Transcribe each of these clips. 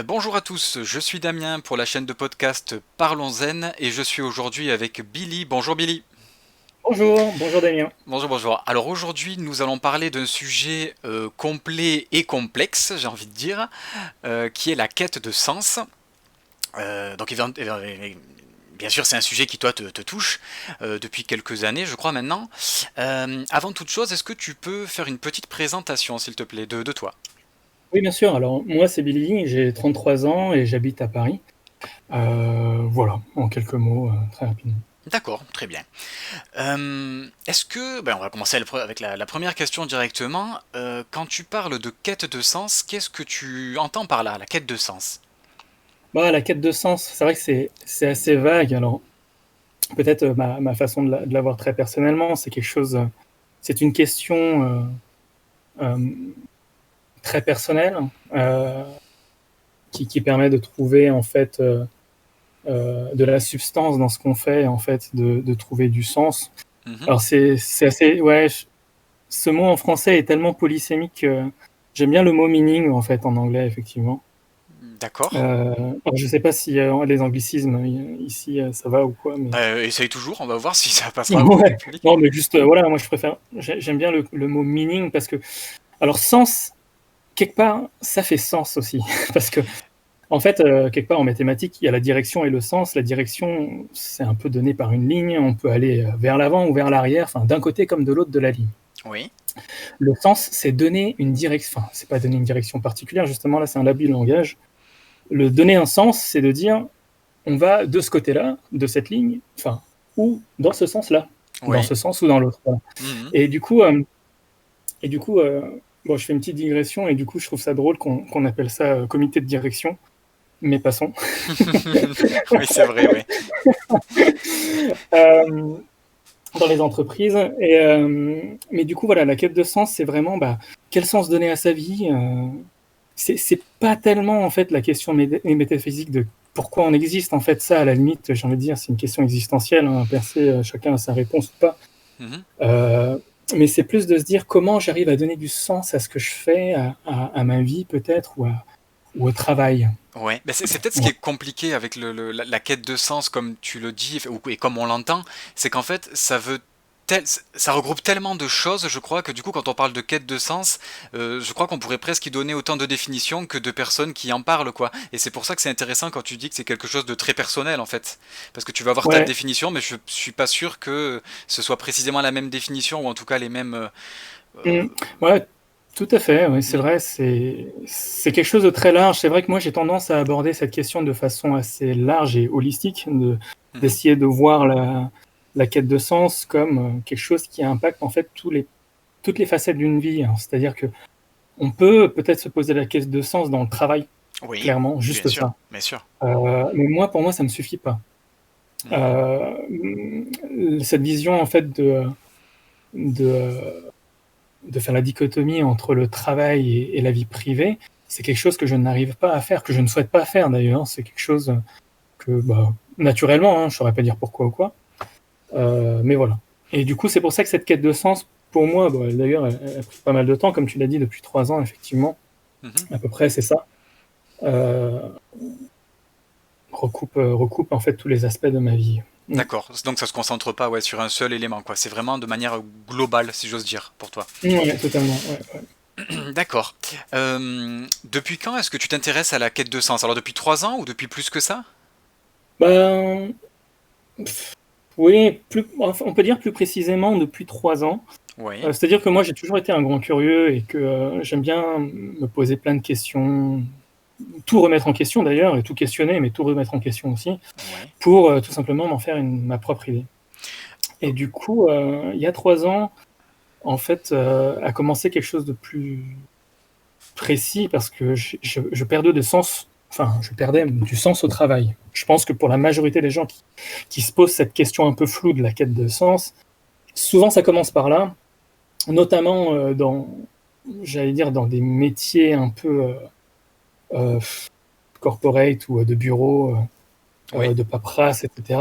Bonjour à tous, je suis Damien pour la chaîne de podcast Parlons Zen et je suis aujourd'hui avec Billy. Bonjour Billy. Bonjour Damien. Bonjour, bonjour. Alors aujourd'hui nous allons parler d'un sujet complet et complexe, j'ai envie de dire, qui est la quête de sens. Bien sûr c'est un sujet qui toi te touche depuis quelques années je crois maintenant. Avant toute chose, est-ce que tu peux faire une petite présentation s'il te plaît de toi? Oui, bien sûr. Alors, moi, c'est Billy, j'ai 33 ans et j'habite à Paris. Voilà, en quelques mots, très rapidement. D'accord, très bien. Est-ce que, on va commencer avec la première question directement. Quand tu parles de quête de sens, qu'est-ce que tu entends par là, la quête de sens? Bah, la quête de sens, c'est vrai que c'est assez vague. Alors, peut-être ma façon de la voir très personnellement, c'est quelque chose, c'est une question euh, très personnelle euh, qui permet de trouver en fait de la substance dans ce qu'on fait, en fait, de trouver du sens. Mhm. Alors, c'est assez, ouais, ce mot en français est tellement polysémique que j'aime bien le mot meaning en fait en anglais effectivement. D'accord. Alors je sais pas si les anglicismes ici ça va ou quoi, mais Essaye toujours, on va voir si ça passera au ouais. public. Non mais juste voilà, moi je préfère, j'aime bien le mot meaning parce que alors sens quelque part ça fait sens aussi parce que en fait quelque part en mathématiques il y a la direction et le sens. La direction c'est un peu donné par une ligne, on peut aller vers l'avant ou vers l'arrière, enfin d'un côté comme de l'autre de la ligne. Oui. Le sens, c'est donner une direction. Enfin, c'est pas donner une direction particulière, justement, là, c'est un abus de langage. Le donner un sens, c'est de dire, on va de ce côté-là, de cette ligne, enfin, ou dans ce sens-là, dans Oui. ce sens ou dans l'autre. Voilà. Mhm. Et du coup, euh, et du coup bon, je fais une petite digression, et du coup, je trouve ça drôle qu'on appelle ça comité de direction, mais passons. Oui, c'est vrai, oui. Euh, dans les entreprises. Mais du coup, voilà, la quête de sens, c'est vraiment quel sens donner à sa vie. C'est pas tellement en fait la question métaphysique de pourquoi on existe. En fait, ça, à la limite, j'ai envie de dire, c'est une question existentielle. Hein, percé, chacun a sa réponse ou pas. Mhm. Euh, mais c'est plus de se dire comment j'arrive à donner du sens à ce que je fais, à ma vie peut-être, ou au travail. Ouais, c'est peut-être ce qui Ouais. est compliqué avec la quête de sens, comme tu le dis, et comme on l'entend, c'est qu'en fait, ça regroupe tellement de choses, je crois, que du coup, quand on parle de quête de sens, je crois qu'on pourrait presque y donner autant de définitions que de personnes qui en parlent, quoi. Et c'est pour ça que c'est intéressant quand tu dis que c'est quelque chose de très personnel, en fait. Parce que tu vas avoir ta Ouais. définition, mais je suis pas sûr que ce soit précisément la même définition, ou en tout cas les mêmes... Mm. Ouais, tout à fait. Oui, c'est hmm, vrai. C'est quelque chose de très large. C'est vrai que moi, j'ai tendance à aborder cette question de façon assez large et holistique, mhm. d'essayer de voir la quête de sens comme quelque chose qui impacte en fait toutes les facettes d'une vie. Hein. C'est-à-dire que on peut peut-être se poser la quête de sens dans le travail, Oui, clairement, bien juste sûr, ça. bien sûr. Mais moi, pour moi, ça ne suffit pas. Mhm. Euh, Cette vision en fait de de faire la dichotomie entre le travail et la vie privée, c'est quelque chose que je n'arrive pas à faire, que je ne souhaite pas faire d'ailleurs. C'est quelque chose que, naturellement, hein, je ne saurais pas dire pourquoi ou quoi, mais voilà. Et du coup, c'est pour ça que cette quête de sens, pour moi, d'ailleurs, elle a pris pas mal de temps, comme tu l'as dit, depuis 3 ans, effectivement, Mhm. à peu près, c'est ça. Euh, recoupe en fait tous les aspects de ma vie. Mm. D'accord. Donc ça se concentre pas ouais, sur un seul élément, quoi. C'est vraiment de manière globale, si j'ose dire, pour toi. Ouais, totalement. Ouais, ouais. D'accord. Depuis quand est-ce que tu t'intéresses à la quête de sens? Alors depuis 3 ans ou depuis plus que ça? Ben, oui, enfin, on peut dire plus précisément depuis 3 ans. Oui. C'est-à-dire que moi, j'ai toujours été un grand curieux et que j'aime bien me poser plein de questions, tout remettre en question d'ailleurs, et tout questionner, mais tout remettre en question aussi, Ouais. pour tout simplement m'en faire ma propre idée. Et du coup, il y a 3 ans, en fait, a commencé quelque chose de plus précis parce que je perdais de sens, enfin, je perdais du sens au travail. Je pense que pour la majorité des gens qui se posent cette question un peu floue de la quête de sens, souvent ça commence par là, notamment j'allais dire, dans des métiers un peu euh, corporate ou de bureau, Oui. de paperasse, etc.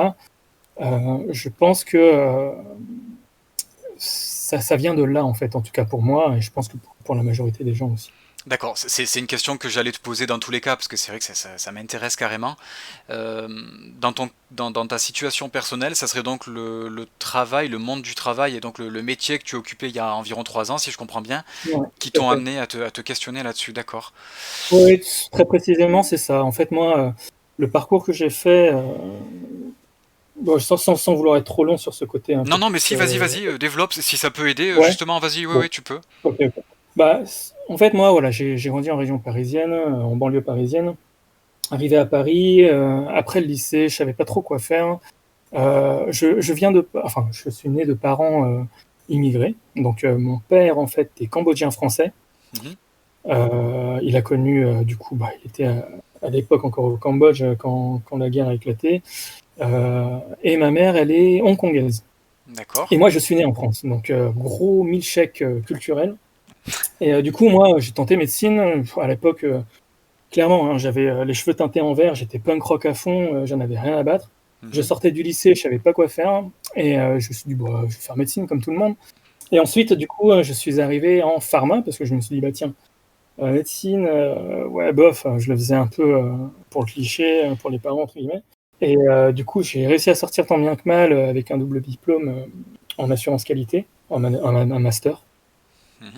Je pense que ça vient de là, en fait, en tout cas pour moi, et je pense que pour la majorité des gens aussi. D'accord, c'est une question que j'allais te poser dans tous les cas, parce que c'est vrai que ça m'intéresse carrément. Euh, dans ta situation personnelle, ça serait donc le travail, le monde du travail, et donc le métier que tu occupais il y a environ 3 ans, si je comprends bien, Ouais, qui tout à t'ont fait. amené à te questionner là-dessus, d'accord. Oui, très précisément, c'est ça. En fait, moi, le parcours que j'ai fait, bon, sans vouloir être trop long sur ce côté un Non, peu non, mais plus. si, vas-y, développe, si ça peut aider, Ouais, justement, vas-y, oui, bon, oui, tu peux. ok, ok. Bah, en fait, moi, voilà, j'ai grandi en région parisienne, en banlieue parisienne. Arrivé à Paris, après le lycée, je savais pas trop quoi faire. Je viens enfin, je suis né de parents immigrés. Donc, mon père, en fait, est cambodgien français. Mhm. Il a connu, du coup, bah, il était à l'époque encore au Cambodge quand la guerre a éclaté. Et ma mère, elle est hongkongaise. D'accord. Et moi, je suis né en France. Donc, gros milkshake culturel. Et du coup, moi, j'ai tenté médecine. À l'époque, clairement, hein, j'avais les cheveux teintés en vert, j'étais punk rock à fond, j'en avais rien à battre. Je Mhm. sortais du lycée, je savais pas quoi faire. Et je me suis dit, bon, je vais faire médecine comme tout le monde. Et ensuite, du coup, je suis arrivé en pharma parce que je me suis dit, bah tiens, médecine, ouais, bof, je le faisais un peu pour le cliché, pour les parents, entre guillemets. Et du coup, j'ai réussi à sortir tant bien que mal avec un double diplôme en assurance qualité, un master. Mhm.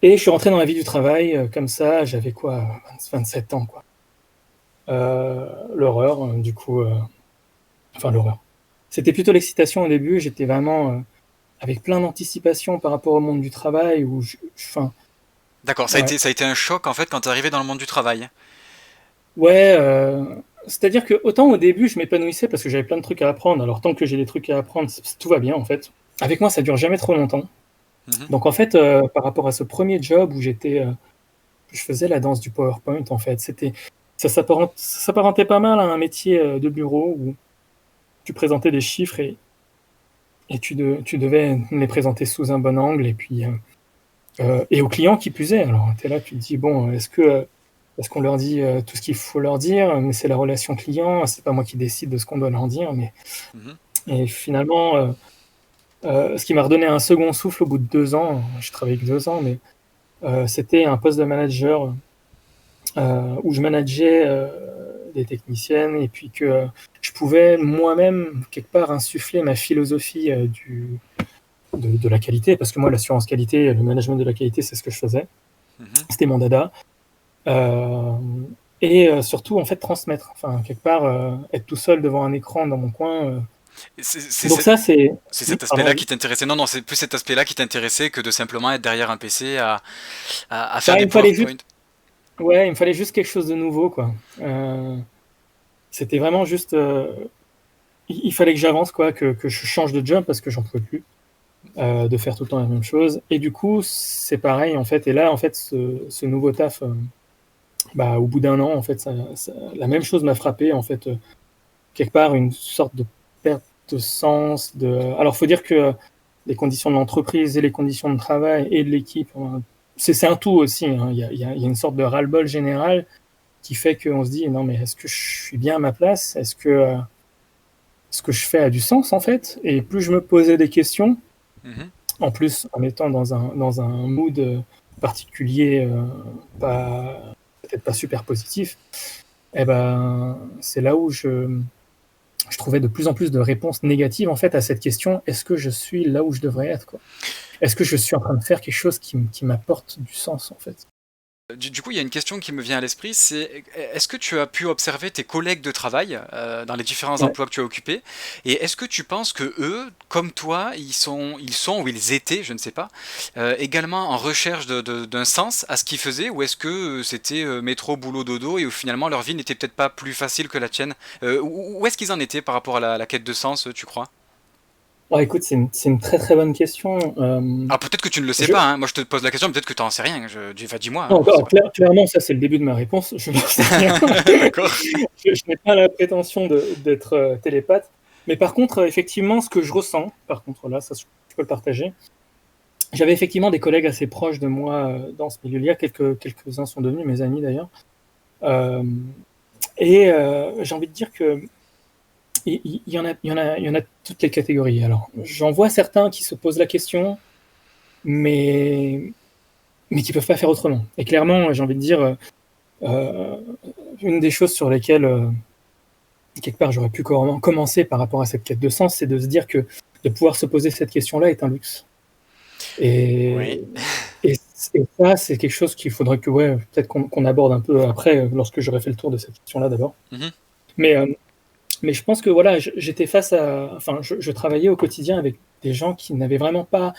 Et je suis rentré dans la vie du travail comme ça, j'avais quoi, 27 ans, quoi. L'horreur, du coup, enfin l'horreur. C'était plutôt l'excitation au début, j'étais vraiment avec plein d'anticipation par rapport au monde du travail, enfin, D'accord, ouais. ça a été un choc, en fait, quand t'es arrivé dans le monde du travail. Ouais, c'est-à-dire que autant au début, je m'épanouissais parce que j'avais plein de trucs à apprendre. Alors tant que j'ai des trucs à apprendre, tout va bien en fait. Avec moi, ça dure jamais trop longtemps. Mhm. Donc en fait, par rapport à ce premier job où je faisais la danse du PowerPoint en fait, ça s'apparentait pas mal à un métier de bureau où tu présentais des chiffres et tu devais les présenter sous un bon angle et aux clients qui plus est. Alors tu es là, tu te dis bon, est-ce qu'on leur dit tout ce qu'il faut leur dire, mais c'est la relation client, c'est pas moi qui décide de ce qu'on doit leur dire, mais Mhm. et finalement, ce qui m'a redonné un second souffle au bout de 2 ans, je travaillais que 2 ans, mais c'était un poste de manager où je manageais des techniciennes et puis que je pouvais moi-même quelque part insuffler ma philosophie de la qualité, parce que moi l'assurance qualité, le management de la qualité, c'est ce que je faisais, Mhm. c'était mon dada. Euh, et surtout en fait transmettre, enfin quelque part être tout seul devant un écran dans mon coin. Et Donc ça c'est, c'est oui, cet pardon, aspect-là vas-y. qui t'intéressait. Non, non, c'est plus cet aspect-là qui t'intéressait que de simplement être derrière un PC à faire Bah, des il me fallait PowerPoint. juste, ouais, il me fallait juste quelque chose de nouveau quoi. C'était vraiment juste, il fallait que j'avance quoi, que je change de job parce que j'en pouvais plus de faire tout le temps la même chose. Et du coup c'est pareil en fait. Et là en fait ce nouveau taf, bah, au bout d'un an en fait la même chose m'a frappé en fait. Quelque part une sorte de perte de sens. Alors, il faut dire que les conditions de l'entreprise et les conditions de travail et de l'équipe, c'est un tout aussi. Hein. Il y a une sorte de ras-le-bol général qui fait qu'on se dit non, mais est-ce que je suis bien à ma place? Est-ce que ce que je fais a du sens en fait? Et plus je me posais des questions, Mhm. en plus en étant dans un mood particulier, peut-être pas super positif, eh ben, c'est là où je trouvais de plus en plus de réponses négatives en fait à cette question, est-ce que je suis là où je devrais être quoi? Est-ce que je suis en train de faire quelque chose qui m'apporte du sens en fait? Du coup, il y a une question qui me vient à l'esprit, c'est est-ce que tu as pu observer tes collègues de travail dans les différents Ouais. emplois que tu as occupés, et est-ce que tu penses que eux, comme toi, ils sont ou ils étaient, je ne sais pas, également en recherche d'un sens à ce qu'ils faisaient, ou est-ce que c'était métro, boulot, dodo, et où finalement leur vie n'était peut-être pas plus facile que la tienne? Où est-ce qu'ils en étaient par rapport à la quête de sens, tu crois? Oh, écoute, c'est une très très bonne question. Alors peut-être que tu ne le sais Je, pas, hein. Moi je te pose la question, peut-être que tu n'en sais rien. Enfin, dis-moi, non, hein, je sais encore, pas. clairement, ça c'est le début de ma réponse. Je n'en sais rien. D'accord. Je n'ai pas la prétention d'être télépathe, mais par contre, effectivement, ce que je ressens, par contre, là, ça, je peux le partager. J'avais effectivement des collègues assez proches de moi dans ce milieu-là. Quelques-uns sont devenus mes amis d'ailleurs. Euh, et j'ai envie de dire que il y en a toutes les catégories. Alors, j'en vois certains qui se posent la question, mais mais qui peuvent pas faire autrement. Et clairement, j'ai envie de dire, euh, une des choses sur lesquelles, quelque part, j'aurais pu commencer par rapport à cette quête de sens, c'est de se dire que de pouvoir se poser cette question-là est un luxe. Oui. Et, et ça, c'est quelque chose qu'il faudrait que, ouais, peut-être qu'on aborde un peu après, lorsque j'aurai fait le tour de cette question-là d'abord. Mhm. Mais, mais je pense que voilà, j'étais face à, enfin, je travaillais au quotidien avec des gens qui n'avaient vraiment pas,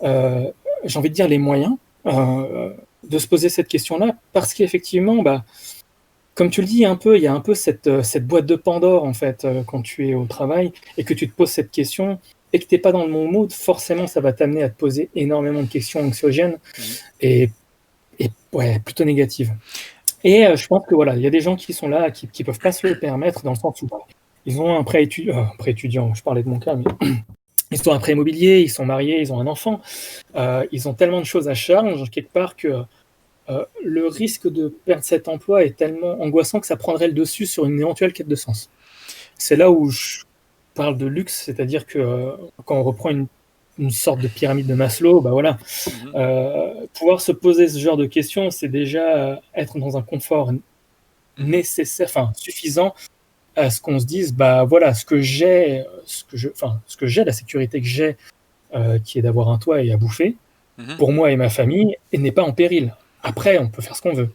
euh, j'ai envie de dire, les moyens de se poser cette question-là, parce qu'effectivement, bah, comme tu le dis un peu, il y a un peu cette boîte de Pandore en fait quand tu es au travail et que tu te poses cette question et que t'es pas dans le bon mood, forcément ça va t'amener à te poser énormément de questions anxiogènes Mhm. et, et ouais, plutôt négatives. Et je pense que voilà, il y a des gens qui sont là, qui peuvent pas se le permettre dans le sens où bah, ils ont un pré-étudiant, je parlais de mon cas, mais ils ont un prêt immobilier, ils sont mariés, ils ont un enfant, ils ont tellement de choses à charge quelque part que le risque de perdre cet emploi est tellement angoissant que ça prendrait le dessus sur une éventuelle quête de sens. C'est là où je parle de luxe, c'est-à-dire que quand on reprend une sorte de pyramide de Maslow, bah voilà, Mhm. pouvoir se poser ce genre de questions, c'est déjà être dans un confort Mhm. nécessaire, enfin suffisant à ce qu'on se dise, bah voilà, ce que j'ai, ce que j'ai, la sécurité que j'ai, qui est d'avoir un toit et à bouffer, Mhm. pour moi et ma famille, et n'est pas en péril. Après, on peut faire ce qu'on veut.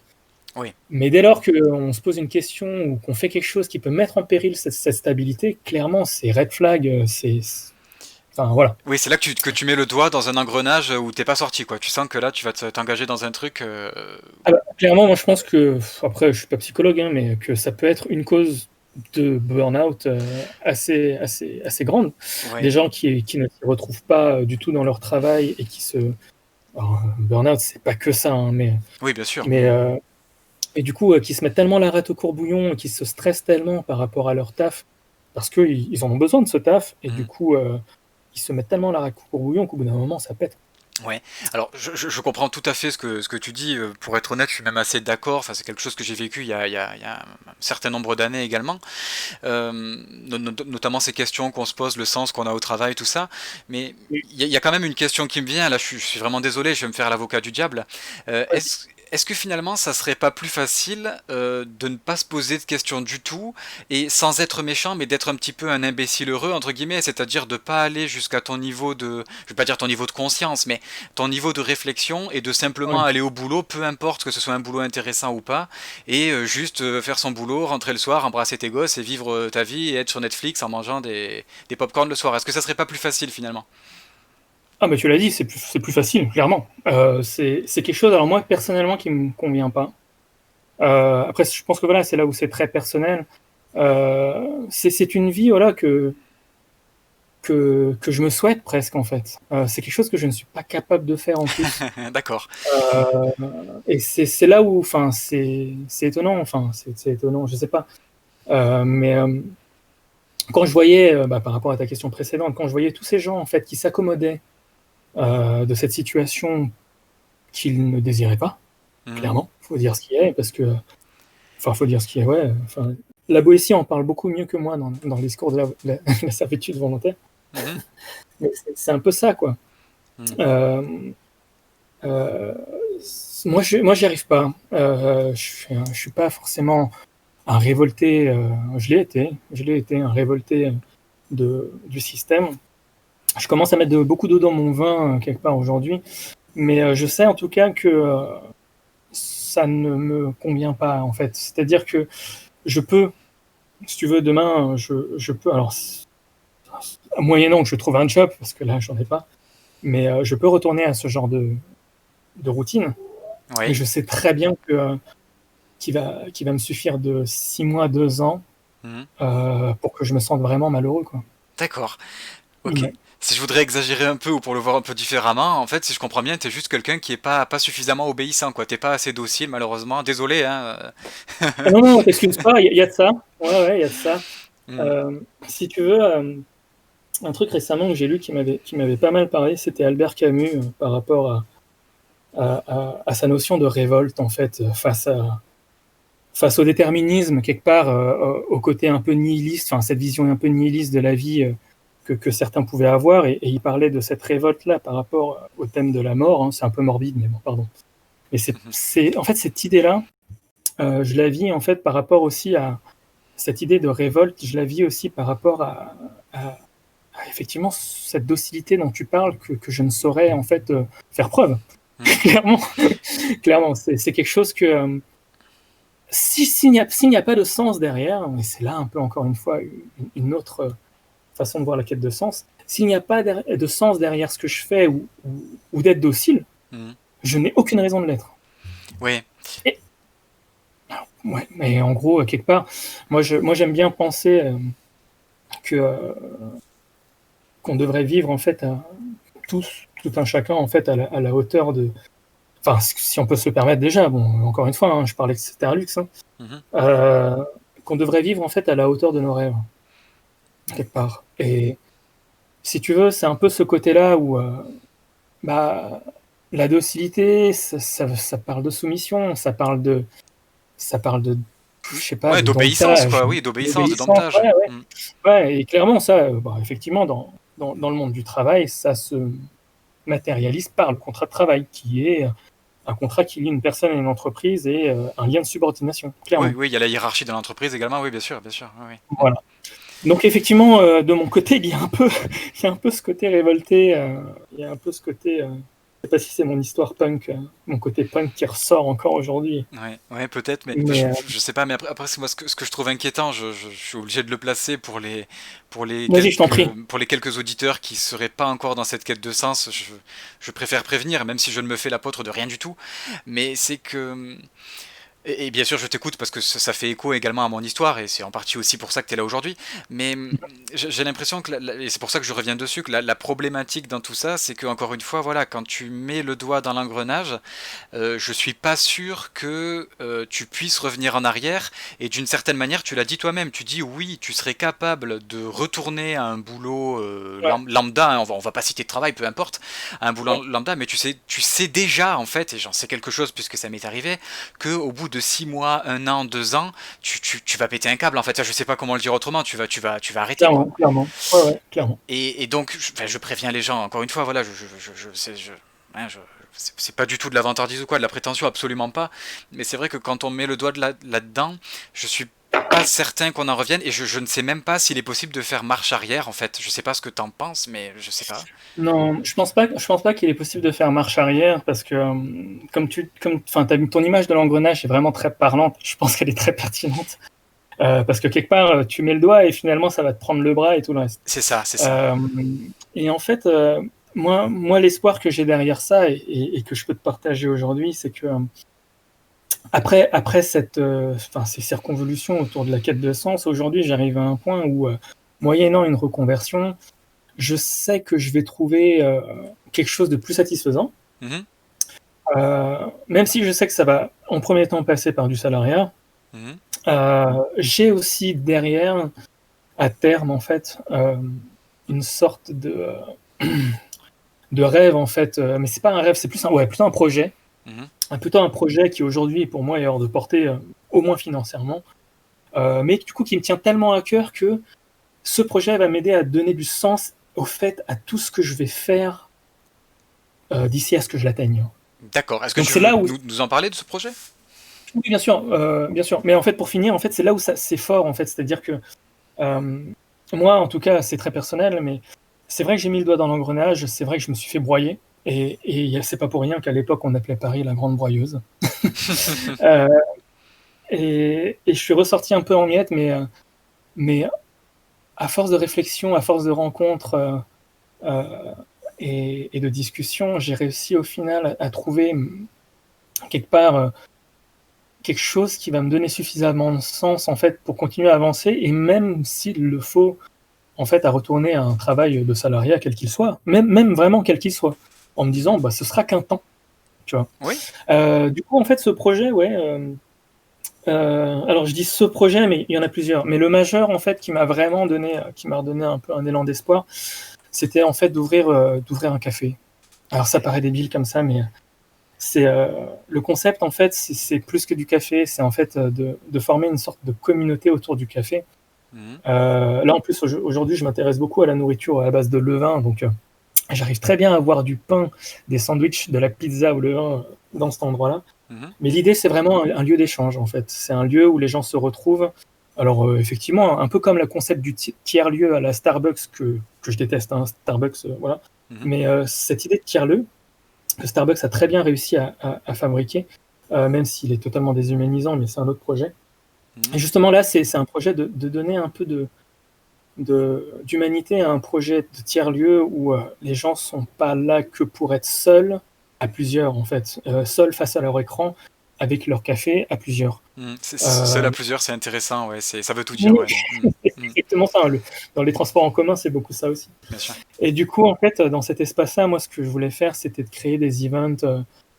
Oui. Mais dès lors qu'on se pose une question ou qu'on fait quelque chose qui peut mettre en péril cette stabilité, clairement, c'est red flag. Enfin, voilà. Oui, c'est là que tu mets le doigt dans un engrenage où t'es pas sorti, quoi. Tu sens que là, tu vas t'engager dans un truc. Alors, clairement, moi, je pense que, après, je suis pas psychologue, hein, mais que ça peut être une cause de burn-out assez grande. Des Ouais. gens qui ne s'y retrouvent pas du tout dans leur travail et qui se. Alors, burn-out, c'est pas que ça, hein, Oui, bien sûr. mais, et du coup, qui se mettent tellement la rate au courbouillon, qui se stressent tellement par rapport à leur taf, parce qu'ils en ont besoin de ce taf, et du Mhm. coup, ils se mettent tellement la rate au courbouillon qu'au bout d'un moment, ça pète. Ouais. Alors, je comprends tout à fait ce que tu dis. Pour être honnête, je suis même assez d'accord. Enfin, c'est quelque chose que j'ai vécu il y a un certain nombre d'années également. Notamment ces questions qu'on se pose, le sens qu'on a au travail, tout ça. Mais il y a quand même une question qui me vient. Là, je suis vraiment désolé, je vais me faire l'avocat du diable. Est-ce que finalement, ça serait pas plus facile de ne pas se poser de questions du tout et sans être méchant, mais d'être un petit peu un imbécile heureux entre guillemets, c'est-à-dire de pas aller jusqu'à ton niveau de, je vais pas dire ton niveau de conscience, mais ton niveau de réflexion et de simplement Ouais. aller au boulot, peu importe que ce soit un boulot intéressant ou pas, et juste faire son boulot, rentrer le soir, embrasser tes gosses et vivre ta vie et être sur Netflix en mangeant des pop-corn le soir. Est-ce que ça serait pas plus facile finalement? Ah, mais tu l'as dit, c'est plus facile, clairement. C'est quelque chose, alors moi, personnellement, qui me convient pas. Après, je pense que voilà, c'est là où c'est très personnel. C'est une vie, voilà, que je me souhaite presque, en fait. C'est quelque chose que je ne suis pas capable de faire en plus. D'accord. Euh, et c'est là où, enfin, c'est étonnant, enfin, c'est étonnant, je sais pas. Mais quand je voyais, bah, par rapport à ta question précédente, quand je voyais tous ces gens en fait qui s'accommodaient de cette situation qu'ils ne désiraient pas, Mhm. clairement, faut dire ce qui est, parce que, enfin, faut dire ce qui est, ouais. Enfin, la Boétie en parle beaucoup mieux que moi dans le discours de la servitude volontaire. Mhm. Mais c'est un peu ça, quoi. Mhm. Euh, euh, moi, j'y arrive pas. Je suis pas forcément un révolté, je l'ai été, un révolté du système. Je commence à mettre beaucoup d'eau dans mon vin quelque part aujourd'hui, mais je sais en tout cas que ça ne me convient pas en fait. C'est-à-dire que je peux, si tu veux, demain, je peux, alors moyennant que je trouve un job, parce que là j'en ai pas, mais je peux retourner à ce genre de routine, mais Oui. je sais très bien que qui va me suffire de 6 mois, 2 ans Mhm. pour que je me sente vraiment malheureux, quoi. D'accord. Ok. Ouais. Si je voudrais exagérer un peu ou pour le voir un peu différemment, en fait, si je comprends bien, t'es juste quelqu'un qui est pas suffisamment obéissant, quoi. T'es pas assez docile, malheureusement. Désolé, hein. Ah non, non, t'excuses pas, il y a de ça. Ouais, ouais, il y a de ça. Hmm. Si tu veux, un truc récemment que j'ai lu qui m'avait pas mal parlé, c'était Albert Camus par rapport à sa notion de révolte, en fait, face au déterminisme, quelque part, au côté un peu nihiliste, enfin, cette vision un peu nihiliste de la vie que certains pouvaient avoir. Et il parlait de cette révolte-là par rapport au thème de la mort, hein. C'est un peu morbide, mais bon, pardon. Mais en fait, cette idée-là, je la vis en fait par rapport aussi à cette idée de révolte, je la vis aussi par rapport à effectivement cette docilité dont tu parles que je ne saurais en fait faire preuve. Mhm. Clairement, clairement, c'est quelque chose que s'il n'y a pas de sens derrière, et c'est là un peu encore une fois une autre façon de voir la quête de sens, s'il n'y a pas de sens derrière ce que je fais ou d'être docile, Mhm. je n'ai aucune raison de l'être. Oui. Et, ouais, mais en gros, quelque part, moi j'aime bien penser que qu'on devrait vivre en fait tous, tout un chacun en fait à la hauteur de, enfin si on peut se le permettre déjà, bon encore une fois, hein, je parlais que c'était un luxe, hein, Mhm. euh, qu'on devrait vivre en fait à la hauteur de nos rêves quelque part. Et si tu veux, c'est un peu ce côté-là où bah, la docilité, ça parle de soumission, ça parle de, je sais pas, Ouais, de d'obéissance, domptage, quoi. Oui, d'obéissance, de d'obéissance. domptage. Ouais, ouais. Mhm. Ouais, et clairement, ça, bah, effectivement, dans le monde du travail, ça se matérialise par le contrat de travail, qui est un contrat qui lie une personne à une entreprise et un lien de subordination, Oui, clairement. oui, il y a la hiérarchie de l'entreprise également. Oui, bien sûr, bien sûr. Oui, oui. Voilà. Donc effectivement, de mon côté, il y a un peu, il y a un peu ce côté révolté, il y a un peu ce côté, je sais pas si c'est mon histoire punk, mon côté punk qui ressort encore aujourd'hui. Ouais, ouais, peut-être, mais Mais je sais pas. Mais après c'est moi ce que je trouve inquiétant. Je suis obligé de le placer vas-y, je t'en prie. pour les quelques auditeurs qui seraient pas encore dans cette quête de sens. Je préfère prévenir, même si je ne me fais l'apôtre de rien du tout. Mais c'est que et bien sûr, je t'écoute parce que ça fait écho également à mon histoire et c'est en partie aussi pour ça que tu es là aujourd'hui. Mais j'ai l'impression que, et c'est pour ça que je reviens dessus, que la problématique dans tout ça, c'est que encore une fois, voilà, quand tu mets le doigt dans l'engrenage, je suis pas sûr que tu puisses revenir en arrière. Et d'une certaine manière, tu l'as dit toi-même, tu dis oui, tu serais capable de retourner à un boulot Ouais, lambda, hein, on va pas citer de travail, peu importe, à un ouais, boulot lambda, mais tu sais déjà en fait, et j'en sais quelque chose puisque ça m'est arrivé, que au bout de 6 mois, 1 an, 2 ans, tu vas péter un câble en fait. Je sais pas comment le dire autrement, tu vas arrêter quoi. clairement, clairement. Ouais, ouais, clairement. Et donc, enfin, je préviens les gens, encore une fois, voilà, hein, c'est pas du tout de la vantardise ou quoi, de la prétention, absolument pas. Mais c'est vrai que quand on met le doigt là-dedans, je suis pas certain qu'on en revienne et je ne sais même pas s'il est possible de faire marche arrière en fait. Je sais pas ce que t'en penses, mais je sais pas. Non, je pense pas qu'il est possible de faire marche arrière parce que, enfin, ton image de l'engrenage est vraiment très parlante. Je pense qu'elle est très pertinente. Parce que quelque part, tu mets le doigt et finalement, ça va te prendre le bras et tout le reste. C'est ça, c'est ça. Euh, et en fait, moi l'espoir que j'ai derrière ça et que je peux te partager aujourd'hui, c'est que après enfin, ces circonvolutions autour de la quête de sens, aujourd'hui, j'arrive à un point où, moyennant une reconversion, je sais que je vais trouver quelque chose de plus satisfaisant, Mhm, même si je sais que ça va en premier temps passer par du salariat. mhm, J'ai aussi derrière, à terme, en fait, une sorte de rêve, en fait, mais c'est pas un rêve, c'est plus ouais, plutôt un projet, mhm. plutôt un projet qui aujourd'hui, pour moi, est hors de portée, au moins financièrement, mais du coup, qui me tient tellement à cœur que ce projet va m'aider à donner du sens au fait à tout ce que je vais faire d'ici à ce que je l'atteigne. D'accord. Est-ce que Donc tu c'est veux là où, nous en parler de ce projet? oui, bien sûr, bien sûr. Mais en fait, pour finir, en fait, c'est là où c'est fort, en fait, c'est-à-dire que euh, moi, en tout cas, c'est très personnel, mais c'est vrai que j'ai mis le doigt dans l'engrenage. C'est vrai que je me suis fait broyer, et c'est pas pour rien qu'à l'époque on appelait Paris la grande broyeuse. Euh, et je suis ressorti un peu en miettes, mais à force de réflexion, à force de rencontres euh, et de discussions, j'ai réussi au final à trouver quelque part quelque chose qui va me donner suffisamment de sens en fait pour continuer à avancer et même s'il le faut en fait à retourner à un travail de salariat quel qu'il soit, même vraiment quel qu'il soit, en me disant bah ce sera qu'un temps, tu vois. Oui. Du coup en fait ce projet ouais. Alors je dis ce projet, mais il y en a plusieurs. Mais le majeur en fait qui m'a redonné un peu un élan d'espoir, c'était en fait d'ouvrir un café. Alors ça paraît débile comme ça, mais c'est le concept en fait, c'est plus que du café, c'est en fait de former une sorte de communauté autour du café. Mhm, Là en plus aujourd'hui, je m'intéresse beaucoup à la nourriture à la base de levain, donc J'arrive très bien à voir du pain, des sandwichs, de la pizza ou le vin dans cet endroit-là. Mhm. Mais l'idée, c'est vraiment un lieu d'échange, en fait. C'est un lieu où les gens se retrouvent. Alors, effectivement, un peu comme le concept du tiers-lieu à la Starbucks, que je déteste, hein, Starbucks, voilà. Mhm. Mais cette idée de tiers-lieu, que Starbucks a très bien réussi à fabriquer, même s'il est totalement déshumanisant, mais c'est un autre projet. Mhm. Et justement, là, c'est un projet de donner un peu d'humanité à un projet de tiers-lieu où les gens sont pas là que pour être seuls, à plusieurs, en fait. Seuls face à leur écran, avec leur café, à plusieurs. Mhm. Seul à Euh, plusieurs, c'est intéressant, ouais, ça veut tout dire, oui, ouais. Mhm. c'est Mhm. exactement ça, hein. Dans les transports en commun, c'est beaucoup ça aussi. Bien sûr. Et du coup, en fait, dans cet espace-là, moi, ce que je voulais faire, c'était de créer des events,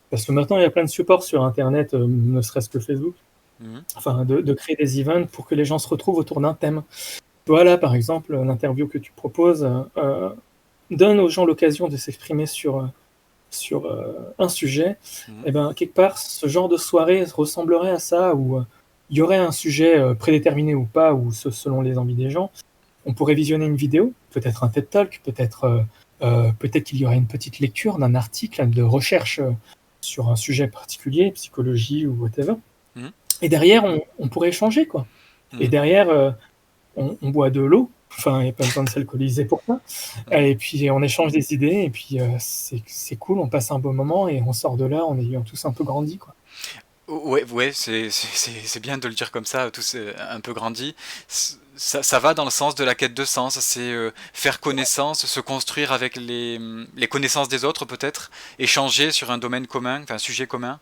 parce que maintenant, il y a plein de supports sur Internet, ne serait-ce que Facebook, Mhm. enfin, de créer des events pour que les gens se retrouvent autour d'un thème. Voilà, par exemple, l'interview que tu proposes donne aux gens l'occasion de s'exprimer sur un sujet. Mhm. Et ben, quelque part, ce genre de soirée ressemblerait à ça, où il y aurait un sujet prédéterminé ou pas, ou selon les envies des gens. On pourrait visionner une vidéo, peut-être un TED Talk, peut-être qu'il y aurait une petite lecture d'un article de recherche sur un sujet particulier, psychologie ou whatever. Mhm. Et derrière, on pourrait échanger, quoi. Et Mhm. derrière, on boit de l'eau. Enfin, il n'y a pas besoin de s'alcooliser pour ça. Mhm. Et puis, on échange des idées. Et puis, c'est cool. On passe un beau moment et on sort de là en ayant tous un peu grandi, quoi. Ouais, ouais, c'est bien de le dire comme ça, tous un peu grandi. Ça va dans le sens de la quête de sens, c'est faire connaissance, se construire avec les connaissances des autres peut-être, échanger sur un domaine commun, enfin un sujet commun.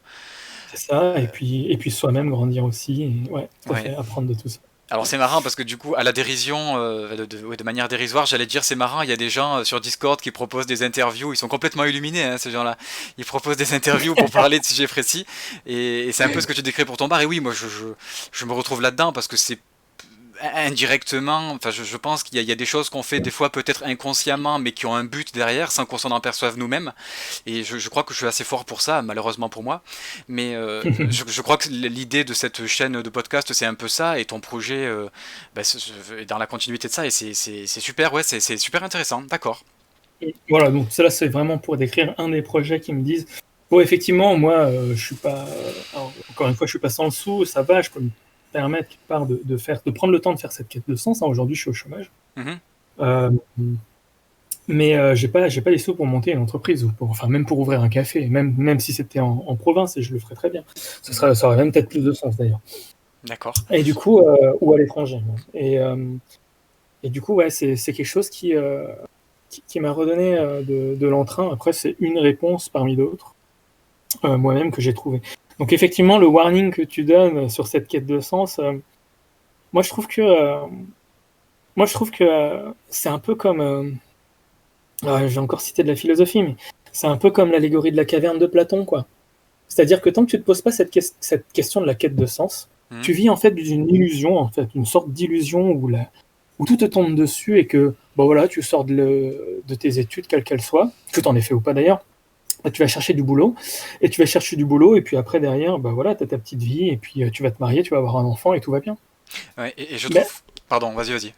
C'est ça. Euh, Et puis soi-même grandir aussi. Et, ouais, tout à ouais. fait. Apprendre de tout ça. Alors c'est marrant parce que du coup, à la dérision, ouais, de manière dérisoire, j'allais dire c'est marrant, il y a des gens sur Discord qui proposent des interviews, ils sont complètement illuminés, hein, ces gens-là. Ils proposent des interviews pour parler de sujets précis, et c'est un peu ce que tu décris pour ton bar, et oui, moi je me retrouve là-dedans parce que c'est indirectement, enfin je pense qu'il y a des choses qu'on fait des fois peut-être inconsciemment, mais qui ont un but derrière, sans qu'on s'en aperçoive nous-mêmes. Et je crois que je suis assez fort pour ça, malheureusement pour moi. Mais je crois que l'idée de cette chaîne de podcast, c'est un peu ça, et ton projet bah, est dans la continuité de ça, et c'est super, ouais, c'est super intéressant, d'accord. Voilà, donc cela c'est vraiment pour décrire un des projets qui me disent bon, effectivement, moi, je suis pas, alors, encore une fois, je suis pas sans le sou, ça va, je peux me permettre quelque part de prendre le temps de faire cette quête de sens, hein. Aujourd'hui, je suis au chômage. Mhm. Euh, mais j'ai pas les sous pour monter une entreprise, ou enfin, même pour ouvrir un café, même si c'était en province, et je le ferais très bien. Mhm. Ça aurait même peut-être plus de sens d'ailleurs. D'accord. Et du coup, ou à l'étranger, hein. Et du coup, ouais, c'est quelque chose qui m'a redonné de l'entrain. Après, c'est une réponse parmi d'autres, moi-même, que j'ai trouvé. Donc, effectivement, le warning que tu donnes sur cette quête de sens, moi, je trouve que, c'est un peu comme, j'ai encore cité de la philosophie, mais c'est un peu comme l'allégorie de la caverne de Platon, quoi. C'est-à-dire que tant que tu te poses pas cette question de la quête de sens, tu Mhm. vis en fait d'une illusion, en fait, une sorte d'illusion où tout te tombe dessus et que, bon voilà, tu sors de tes études, quelles qu'elles soient, que tu en aies fait ou pas d'ailleurs, bah, tu vas chercher du boulot, et tu vas chercher du boulot, et puis après derrière, bah voilà, tu as ta petite vie, et puis tu vas te marier, tu vas avoir un enfant, et tout va bien. Ouais, et je Mais trouve... Pardon, vas-y, vas-y.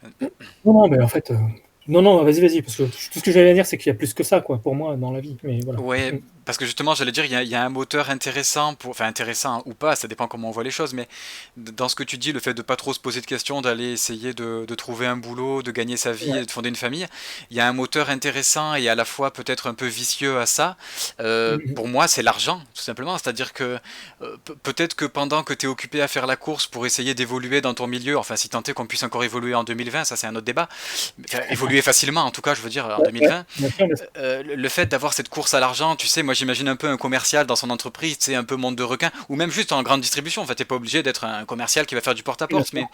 non, non, mais en fait, non, non, vas-y, parce que tout ce que j'allais dire, c'est qu'il y a plus que ça, quoi, pour moi, dans la vie. Mais voilà. Ouais, Mm. parce que justement, j'allais dire, il y a un moteur intéressant pour, enfin intéressant ou pas, ça dépend comment on voit les choses, mais dans ce que tu dis, le fait de pas trop se poser de questions, d'aller essayer de trouver un boulot, de gagner sa vie Ouais. et de fonder une famille, il y a un moteur intéressant et à la fois peut-être un peu vicieux à ça. Mm, Pour moi, c'est l'argent, tout simplement. C'est-à-dire que peut-être que pendant que tu es occupé à faire la course pour essayer d'évoluer dans ton milieu, enfin si tant est qu'on puisse encore évoluer en 2020, ça c'est un autre débat, enfin, évoluer facilement en tout cas, je veux dire, en ouais, ouais, 2020, bien sûr, bien sûr. le fait d'avoir cette course à l'argent, tu sais, moi j'imagine un peu un commercial dans son entreprise, tu sais, un peu monde de requin, ou même juste en grande distribution. En fait, t'es pas obligé d'être un commercial qui va faire du Bien porte-à-porte, mais sûr.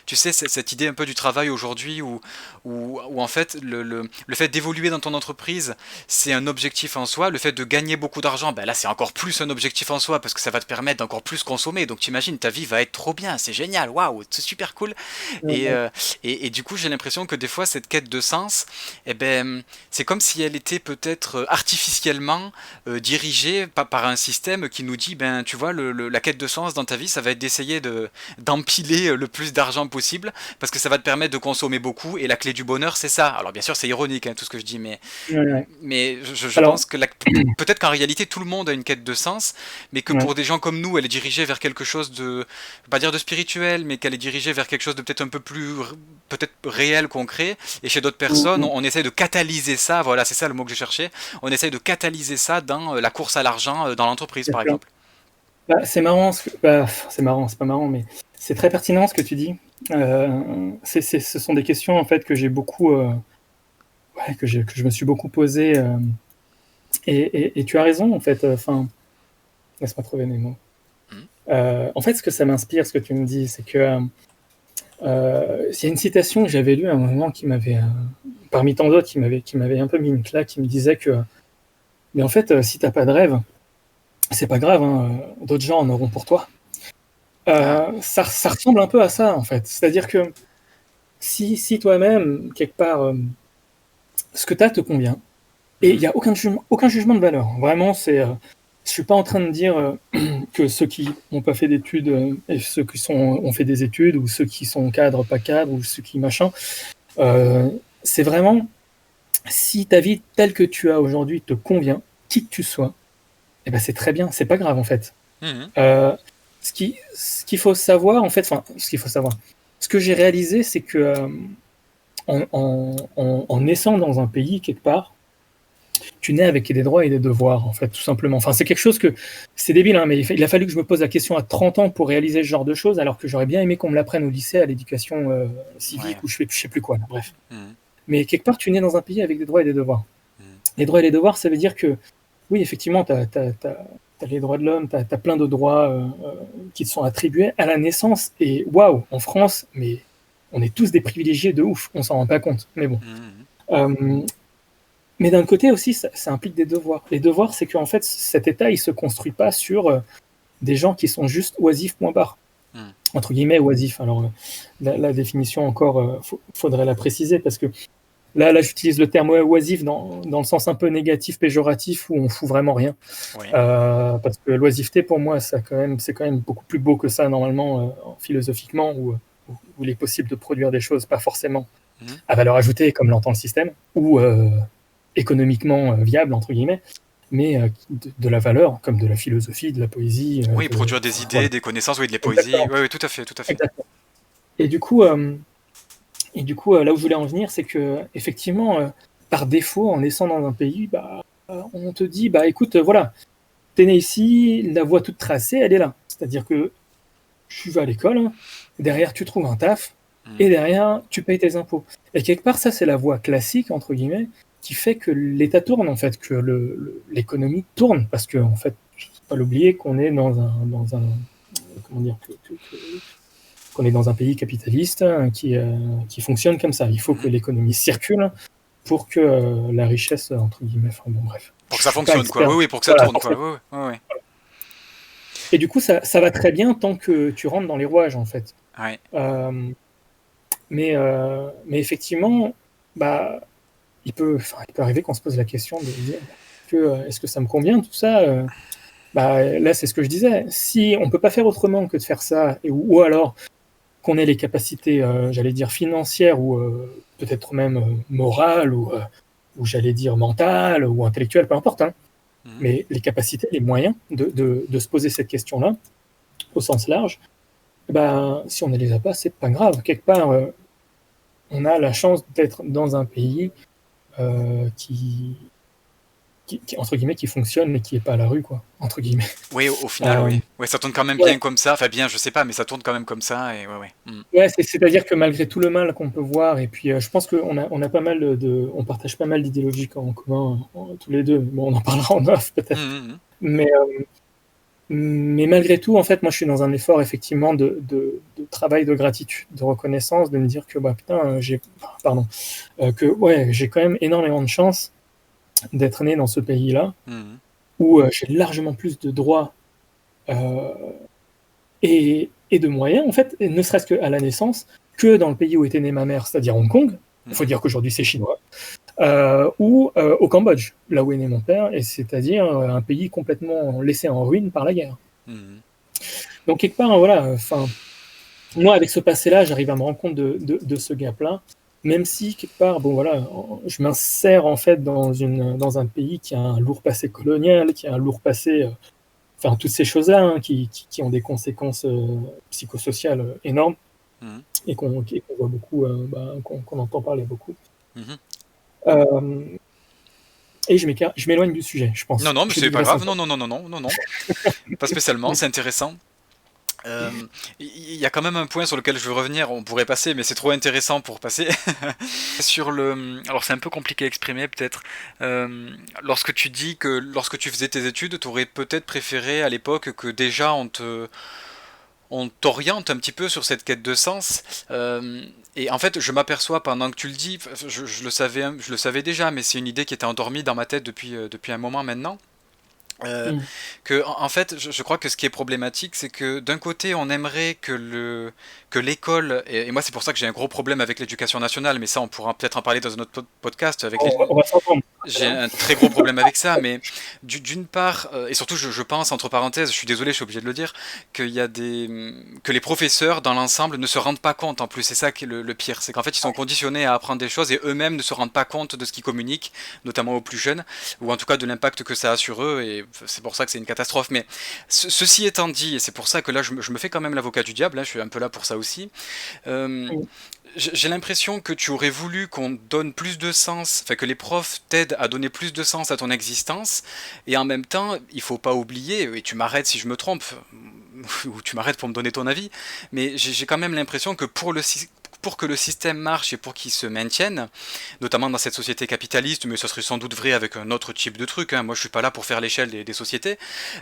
tu sais, cette idée un peu du travail aujourd'hui où en fait, le fait d'évoluer dans ton entreprise, c'est un objectif en soi. Le fait de gagner beaucoup d'argent, ben là, c'est encore plus un objectif en soi parce que ça va te permettre d'encore plus consommer. Donc, t'imagines, ta vie va être trop bien, c'est génial, waouh, c'est super cool. Et, Ouais, euh, et du coup, j'ai l'impression que des fois, cette quête de sens, eh ben, c'est comme si elle était peut-être artificiellement dirigés par un système qui nous dit, ben, tu vois, la quête de sens dans ta vie, ça va être d'essayer d'empiler le plus d'argent possible, parce que ça va te permettre de consommer beaucoup, et la clé du bonheur, c'est ça. Alors bien sûr, c'est ironique, hein, tout ce que je dis, Ouais, ouais. mais je Alors, pense que peut-être qu'en réalité, tout le monde a une quête de sens, mais que ouais. pour des gens comme nous, elle est dirigée vers quelque chose de, je vais pas dire de spirituel, mais qu'elle est dirigée vers quelque chose de peut-être un peu plus, peut-être réel, concret, et chez d'autres Mm, personnes, mm. on essaie de catalyser ça, voilà, c'est ça le mot que je cherchais, on essaie de catalyser ça dans la course à l'argent dans l'entreprise, Bien par sûr. exemple. C'est marrant, c'est marrant, c'est pas marrant, mais c'est très pertinent ce que tu dis. Ce sont des questions en fait que j'ai beaucoup, ouais, que je me suis beaucoup posé, et tu as raison en fait. Enfin, laisse-moi trouver mes mots. Mhm. En fait, ce que ça m'inspire, ce que tu me dis, c'est que il y a une citation que j'avais lue à un moment qui m'avait, parmi tant d'autres, qui m'avait un peu mis une claque, qui me disait que, mais en fait, si t'as pas de rêve, c'est pas grave, hein, d'autres gens en auront pour toi. Ah, Ça ressemble un peu à ça, en fait. C'est-à-dire que si toi-même, quelque part, ce que tu as te convient, et il mhm, n'y a aucun jugement de valeur. Vraiment, je suis pas en train de dire que ceux qui n'ont pas fait d'études et ceux qui ont fait des études, ou ceux qui sont cadres, pas cadres, ou ceux qui machin. Euh, c'est vraiment, si ta vie telle que tu as aujourd'hui te convient, qui que tu sois, eh ben c'est très bien, c'est pas grave en fait. mhm, Euh, ce qu'il faut savoir, en fait, enfin, ce qu'il faut savoir, ce que j'ai réalisé, c'est que en naissant dans un pays, quelque part, tu nais avec des droits et des devoirs, en fait, tout simplement. Enfin, c'est quelque chose que, c'est débile, hein, mais il a fallu que je me pose la question à 30 ans pour réaliser ce genre de choses, alors que j'aurais bien aimé qu'on me l'apprenne au lycée, à l'éducation ouais, civique, ou je sais plus quoi, là, bref. mhm, Mais quelque part, tu nais dans un pays avec des droits et des devoirs. mhm, Les droits et les devoirs, ça veut dire que, oui, effectivement, tu as les droits de l'homme, tu as plein de droits qui te sont attribués à la naissance. Et waouh, en France, mais on est tous des privilégiés de ouf, on s'en rend pas compte. Mais bon. mhm, Euh, mais d'un côté aussi, ça implique des devoirs. Les devoirs, c'est qu'en fait, cet État, il se construit pas sur des gens qui sont juste oisifs, point barre. mhm, Entre guillemets, oisifs. Alors, la définition encore, faudrait la préciser, parce que là j'utilise le terme oisif dans le sens un peu négatif, péjoratif, où on fout vraiment rien. ouais, Parce que l'oisiveté, pour moi, c'est quand même beaucoup plus beau que ça, normalement, philosophiquement, où il est possible de produire des choses pas forcément mhm. à valeur ajoutée, comme l'entend le système, ou économiquement viable, entre guillemets, mais de la valeur, comme de la philosophie, de la poésie. Oui, produire des Enfin, idées, voilà. des connaissances, oui, de la poésie, Exactement. oui, oui, tout à fait, tout à fait. Exactement. Et du coup, là où je voulais en venir, c'est que effectivement, par défaut, en naissant dans un pays, bah, on te dit, bah écoute, voilà, t'es né ici, la voie toute tracée, elle est là. C'est-à-dire que tu vas à l'école, hein, derrière tu trouves un taf, Mhm, et derrière tu payes tes impôts. Et quelque part, ça c'est la voie classique, entre guillemets, qui fait que l'État tourne, en fait, que l'économie tourne, parce que en fait, faut pas l'oublier qu'on est dans un comment dire, qu'on est dans un pays capitaliste qui fonctionne comme ça. Il faut que mhm. l'économie circule pour que la richesse, entre guillemets, enfin bon, bref, Pour je que ça suis pas fonctionne, quoi. expert. Oui, oui, pour que ça Voilà, tourne, quoi. forcément. Oui, oui, oui, Et du coup, ça va très bien tant que tu rentres dans les rouages, en fait. oui. Ouais. Euh, mais effectivement, bah, il peut arriver qu'on se pose la question de dire est-ce que ça me convient tout ça bah, là, c'est ce que je disais. Si on peut pas faire autrement que de faire ça, ou alors qu'on ait les capacités, j'allais dire financières, ou peut-être même morales, ou j'allais dire mentales ou intellectuelles, peu importe, hein, Mhm. mais les capacités, les moyens de se poser cette question-là au sens large, ben, si on ne les a pas, c'est pas grave. Quelque part, on a la chance d'être dans un pays euh, qui, entre guillemets, qui fonctionne et qui est pas à la rue, quoi, entre guillemets. Oui, au final, Euh, oui. Ouais, ça tourne quand même ouais, bien comme ça. Enfin, bien, je sais pas, mais ça tourne quand même comme ça, et ouais, ouais. Mhm. ouais, c'est-à-dire que malgré tout le mal qu'on peut voir, et puis je pense on a pas mal on partage pas mal d'idéologies en commun, tous les deux. Bon, on en parlera en off peut-être. Mhm, mhm. Mais, mais malgré tout, en fait, moi, je suis dans un effort effectivement de travail de gratitude, de reconnaissance, de me dire que bah putain, pardon, que ouais, j'ai quand même énormément de chance d'être né dans ce pays-là, Mhm. où j'ai largement plus de droits euh, et de moyens, en fait, et ne serait-ce qu'à la naissance, que dans le pays où était née ma mère, c'est-à-dire Hong Kong. Il faut Mhm. dire qu'aujourd'hui c'est chinois. ou au Cambodge, là où est né mon père, et c'est-à-dire un pays complètement laissé en ruine par la guerre. Mhm. Donc quelque part, voilà, enfin, moi avec ce passé-là, j'arrive à me rendre compte de ce gap-là, même si quelque part, bon voilà, je m'insère en fait dans un pays qui a un lourd passé colonial, qui a un lourd passé, enfin toutes ces choses-là hein, qui ont des conséquences psychosociales énormes Mhm. et qu'on voit beaucoup, qu'on entend parler beaucoup. Mhm. Euh, et je m'éloigne du sujet, je Non, pense. non, mais Je c'est pas digresse un grave. peu. Non, non, non, non, non, non, non. Pas spécialement, c'est intéressant. Il y a quand même un point sur lequel je veux revenir, on pourrait passer, mais c'est trop intéressant pour passer. Sur le... Alors c'est un peu compliqué à exprimer peut-être. Lorsque tu dis que lorsque tu faisais tes études, tu aurais peut-être préféré à l'époque que déjà on t'oriente un petit peu sur cette quête de sens. Et en fait, je m'aperçois pendant que tu le dis, je le savais déjà, mais c'est une idée qui était endormie dans ma tête depuis un moment maintenant. Euh, Mm. En fait, je crois que ce qui est problématique, c'est que d'un côté, on aimerait que l'école, et moi c'est pour ça que j'ai un gros problème avec l'éducation nationale, mais ça on pourra peut-être en parler dans un autre podcast, On va s'entendre. j'ai un très gros problème avec ça, mais d'une part, et surtout je pense, entre parenthèses, je suis désolé, je suis obligé de le dire, qu'il y a que les professeurs dans l'ensemble ne se rendent pas compte en plus, c'est ça qui est le pire, c'est qu'en fait ils sont conditionnés à apprendre des choses et eux-mêmes ne se rendent pas compte de ce qu'ils communiquent, notamment aux plus jeunes, ou en tout cas de l'impact que ça a sur eux, et c'est pour ça que c'est une catastrophe. Mais ceci étant dit, et c'est pour ça que là je me fais quand même l'avocat du diable, hein, je suis un peu là pour ça aussi, euh, Mm. j'ai l'impression que tu aurais voulu qu'on donne plus de sens, enfin que les profs t'aident à donner plus de sens à ton existence, et en même temps, il faut pas oublier, et tu m'arrêtes si je me trompe, ou tu m'arrêtes pour me donner ton avis, mais j'ai quand même l'impression que pour que le système marche et pour qu'il se maintienne, notamment dans cette société capitaliste, mais ça serait sans doute vrai avec un autre type de truc, hein. Moi je suis pas là pour faire l'échelle des sociétés,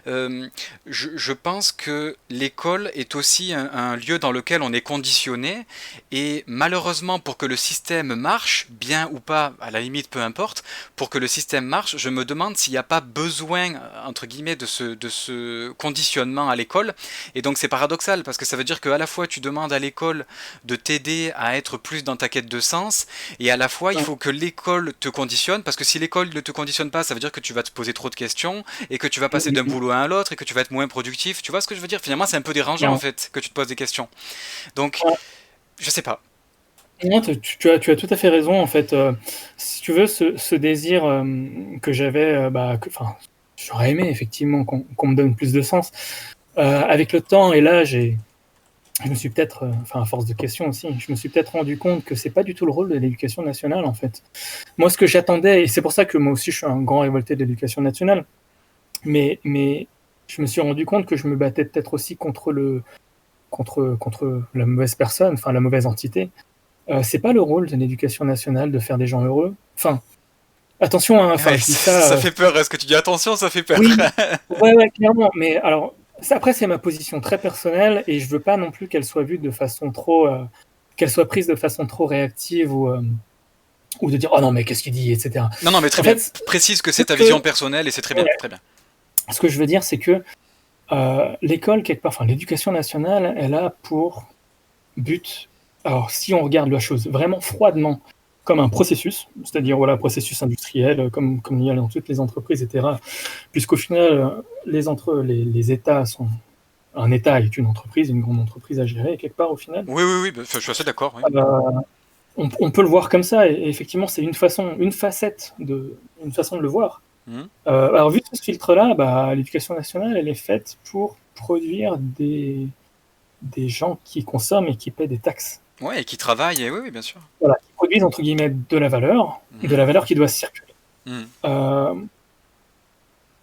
euh, je pense que l'école est aussi un lieu dans lequel on est conditionné, et malheureusement pour que le système marche, bien ou pas, à la limite peu importe, pour que le système marche, je me demande s'il n'y a pas besoin, entre guillemets, de ce conditionnement à l'école. Et donc c'est paradoxal, parce que ça veut dire qu'à la fois tu demandes à l'école de t'aider à être plus dans ta quête de sens, et à la fois il Ouais. faut que l'école te conditionne, parce que si l'école ne te conditionne pas, ça veut dire que tu vas te poser trop de questions, et que tu vas passer d'un Mm. boulot à l'autre, et que tu vas être moins productif. Tu vois ce que je veux dire? Finalement c'est un peu dérangeant en Clairement. fait, que tu te poses des questions. Donc, Ouais. je sais pas. Non, tu as tout à fait raison. En fait, si tu veux, ce désir que j'avais, enfin, j'aurais aimé effectivement qu'on me donne plus de sens. Avec le temps et là, je me suis peut-être, enfin, à force de questions aussi, je me suis peut-être rendu compte que c'est pas du tout le rôle de l'éducation nationale, en fait. Moi, ce que j'attendais, et c'est pour ça que moi aussi, je suis un grand révolté de l'éducation nationale, mais je me suis rendu compte que je me battais peut-être aussi contre la mauvaise personne, enfin, la mauvaise entité. C'est pas le rôle de l'éducation nationale de faire des gens heureux. Enfin, attention, hein, enfin, Ouais, je dis ça ça. fait peur. Est-ce que tu dis attention, ça fait peur? Oui, ouais, ouais, clairement. Mais alors, après, c'est ma position très personnelle et je veux pas non plus qu'elle soit vue de façon trop, qu'elle soit prise de façon trop réactive ou de dire oh non mais qu'est-ce qu'il dit, etc. Non, non, mais très En bien. fait, Précise que ce c'est ta que, vision personnelle et c'est très bien, ouais, très bien. ce que je veux dire, c'est que l'école quelque part, enfin l'éducation nationale, elle a pour but. Alors, si on regarde la chose vraiment froidement comme un processus, c'est-à-dire voilà, processus industriel, comme il y a dans toutes les entreprises, etc., puisqu'au final, les États sont. Un État est une entreprise, une grande entreprise à gérer, quelque part, au final. Oui, oui, oui, bah, je suis assez d'accord, oui. Euh, on peut le voir comme ça, et effectivement, c'est une façon de le voir. Mhm. Alors, vu de ce filtre-là, bah, l'éducation nationale, elle est faite pour produire des gens qui consomment et qui paient des taxes. Ouais, et qui travaille, et oui, oui, bien sûr. Voilà, qui produisent entre guillemets de Mhm. la valeur qui doit circuler. Mhm. Euh,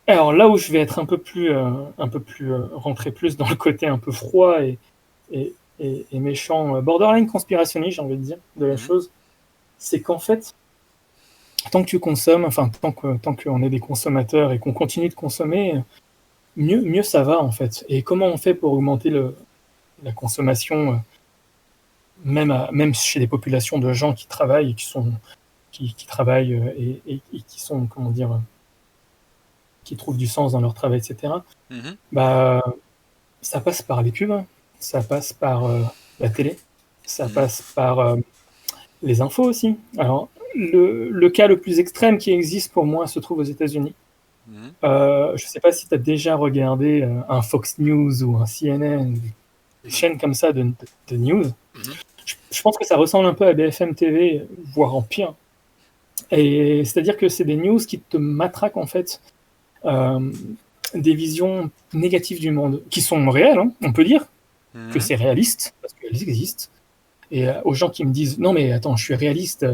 alors là où je vais être un peu plus rentrer plus dans le côté un peu froid et, et méchant, borderline conspirationniste, j'ai envie de dire, de la Mhm. chose, c'est qu'en fait, tant que tu consommes, enfin tant qu'on est des consommateurs et qu'on continue de consommer, mieux ça va en fait. Et comment on fait pour augmenter la consommation, même chez des populations de gens qui travaillent et qui travaillent et qui sont, comment dire, qui trouvent du sens dans leur travail, etc. Mhm. Bah, ça passe par les pubs, ça passe par la télé, ça Mhm. passe par les infos aussi. Alors, le cas le plus extrême qui existe pour moi se trouve aux États-Unis. Mhm. Je ne sais pas si tu as déjà regardé un Fox News ou un CNN, des Non. chaînes comme ça de news. Mhm. Je pense que ça ressemble un peu à BFM TV, voire en pire. Et c'est-à-dire que c'est des news qui te matraquent en fait euh, des visions négatives du monde, qui sont réelles, hein, on peut dire que Mhm. c'est réaliste, parce qu'elles existent. Et aux gens qui me disent non mais attends, je suis réaliste,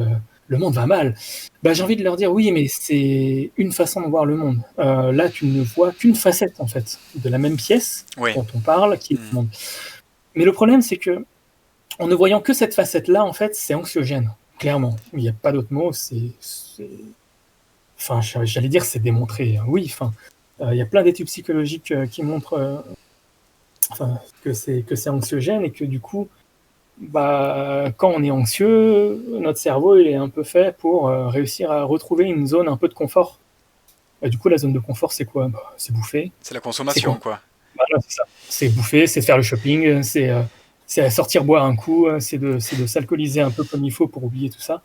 le monde va mal, bah, j'ai envie de leur dire oui mais c'est une façon de voir le monde. Là tu ne vois qu'une facette en fait de la même pièce Oui. dont on parle, qui est Mhm. le monde. Mais le problème c'est que en ne voyant que cette facette là en fait c'est anxiogène, clairement. Il n'y a pas d'autre mot, enfin j'allais dire c'est démontré, hein. Oui, enfin il y a plein d'études psychologiques qui montrent enfin, que c'est anxiogène et que du coup bah, quand on est anxieux, notre cerveau il est un peu fait pour réussir à retrouver une zone un peu de confort. Et du coup, la zone de confort, c'est quoi? Bah, c'est bouffer. C'est la C'est consommation, quoi? quoi. Voilà, c'est ça. C'est bouffer, c'est faire le shopping, c'est sortir boire un coup, c'est de s'alcooliser un peu comme il faut pour oublier tout ça.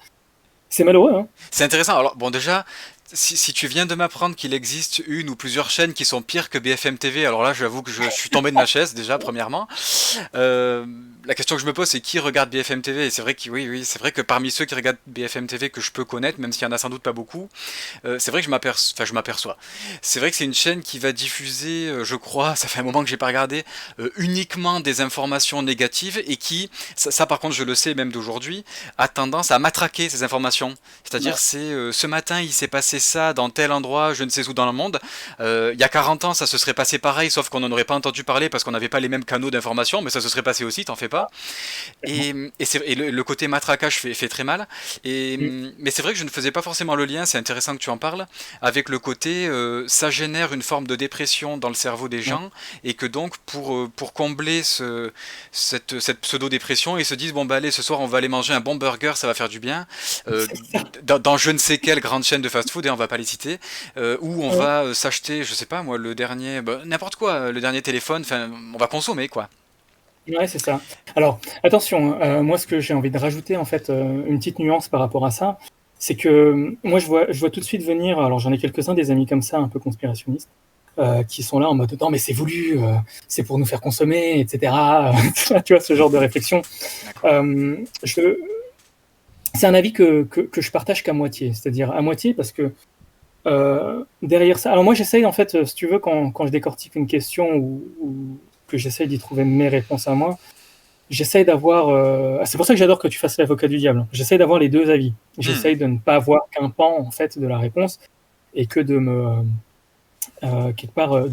C'est malheureux, hein? C'est intéressant. Alors, bon, déjà, si tu viens de m'apprendre qu'il existe une ou plusieurs chaînes qui sont pires que BFM TV, alors là, j'avoue que je suis tombé de ma chaise, déjà, premièrement. Euh, la question que je me pose, c'est qui regarde BFM TV? Et c'est vrai que, oui, oui, c'est vrai que parmi ceux qui regardent BFM TV que je peux connaître, même s'il y en a sans doute pas beaucoup, c'est vrai que je m'aperçois. C'est vrai que c'est une chaîne qui va diffuser, je crois, ça fait un moment que j'ai pas regardé, uniquement des informations négatives et qui, ça, par contre je le sais même d'aujourd'hui, a tendance à matraquer ces informations. C'est-à-dire Ouais. c'est ce matin il s'est passé ça dans tel endroit, je ne sais où dans le monde. Il y a 40 ans ça se serait passé pareil, sauf qu'on n'en aurait pas entendu parler parce qu'on n'avait pas les mêmes canaux d'information, mais ça se serait passé aussi, t'en fais pas. Et le côté matraquage fait très mal. Mm. Mais c'est vrai que je ne faisais pas forcément le lien, c'est intéressant que tu en parles, avec le côté ça génère une forme de dépression dans le cerveau des Ouais. gens et que donc pour combler cette pseudo-dépression, ils se disent bon bah allez ce soir on va aller manger un bon burger, ça va faire du bien, euh, C'est ça. dans je ne sais quelle grande chaîne de fast-food, et on va pas les citer, où on Ouais. va s'acheter, je sais pas moi, le dernier, bah, n'importe quoi, le dernier téléphone, enfin on va consommer quoi. Ouais, c'est ça. Alors, attention, moi, ce que j'ai envie de rajouter, en fait, une petite nuance par rapport à ça, c'est que moi, je vois tout de suite venir, alors j'en ai quelques-uns des amis comme ça, un peu conspirationnistes, qui sont là en mode, non, mais c'est voulu, c'est pour nous faire consommer, etc. Tu vois, ce genre de réflexion. D'accord. Euh, je, c'est un avis que je partage qu'à moitié, c'est-à-dire à moitié parce que derrière ça, alors moi, j'essaye, en fait, si tu veux, quand je décortique une question ou que j'essaye d'y trouver mes réponses à moi, j'essaye d'avoir. C'est pour ça que j'adore que tu fasses l'avocat du diable. J'essaye d'avoir les deux avis. Hmm. J'essaye de ne pas avoir qu'un pan en fait de la réponse et que de me quelque part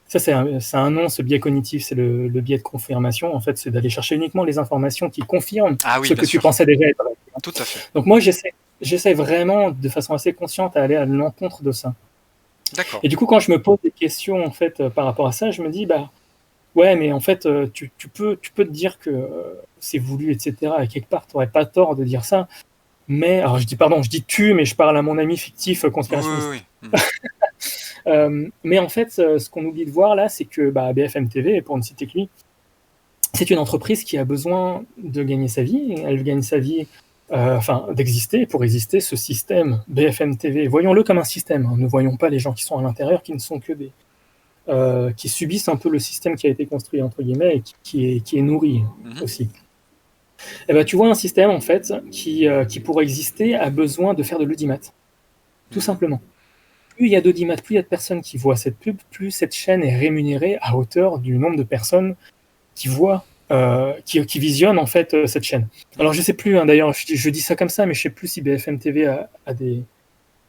ça c'est un nom, ce biais cognitif, c'est le biais de confirmation. En fait, c'est d'aller chercher uniquement les informations qui confirment Ah oui, ce bien que tu sûr, pensais déjà être vrai. tout à fait. Donc moi, j'essaie vraiment de façon assez consciente à aller à l'encontre de ça. D'accord. Et du coup, quand je me pose des questions en fait par rapport à ça, je me dis bah ouais, mais en fait, tu peux te dire que c'est voulu, etc. Et quelque part, tu n'aurais pas tort de dire ça. Mais, alors je dis, pardon, je dis tu, mais je parle à mon ami fictif Oui, oui, conspirationniste. oui. Mhm. Mais en fait, ce qu'on oublie de voir là, c'est que bah, BFM TV, pour ne citer que lui, c'est une entreprise qui a besoin de gagner sa vie. Elle gagne sa vie, enfin, d'exister. Pour exister, ce système BFM TV, voyons-le comme un système, hein. Ne voyons pas les gens qui sont à l'intérieur, qui ne sont que qui subissent un peu le système qui a été construit, entre guillemets, et qui est nourri Mhm. aussi. Et ben, tu vois, un système, en fait, qui pour exister, a besoin de faire de l'audimat, tout Mhm. simplement. Plus il y a d'audimat, plus il y a de personnes qui voient cette pub, plus cette chaîne est rémunérée à hauteur du nombre de personnes qui voient, qui visionnent, en fait, cette chaîne. Alors, je Mhm. sais plus, hein, d'ailleurs, je dis ça comme ça, mais je sais plus si BFM TV a des,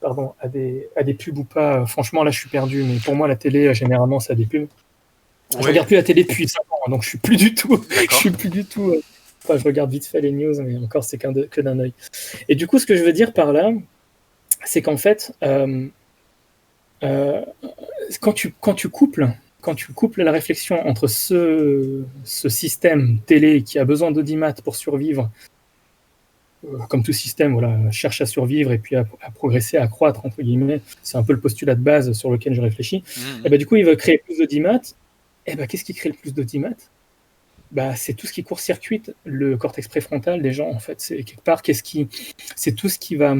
pardon, a des pubs ou pas. Franchement, là, je suis perdu, mais pour moi, la télé, généralement, ça a des pubs. Je Ouais, regarde plus la télé depuis 5 ans, hein, donc je suis plus du tout, je d'accord. suis plus du tout. Enfin, je regarde vite fait les news, mais encore c'est que d'un œil. Et du coup, ce que je veux dire par là, c'est qu'en fait, euh, quand tu couples la réflexion entre ce système télé qui a besoin d'audimat pour survivre, comme tout système, voilà, cherche à survivre et puis à progresser, à croître entre guillemets, c'est un peu le postulat de base sur lequel je réfléchis. Et Mhm. ben du coup, il veut créer plus d'audimat. Et ben qu'est-ce qui crée le plus d'audimat? bah, c'est tout ce qui court-circuite le cortex préfrontal des gens, en fait. C'est quelque part, c'est tout ce qui va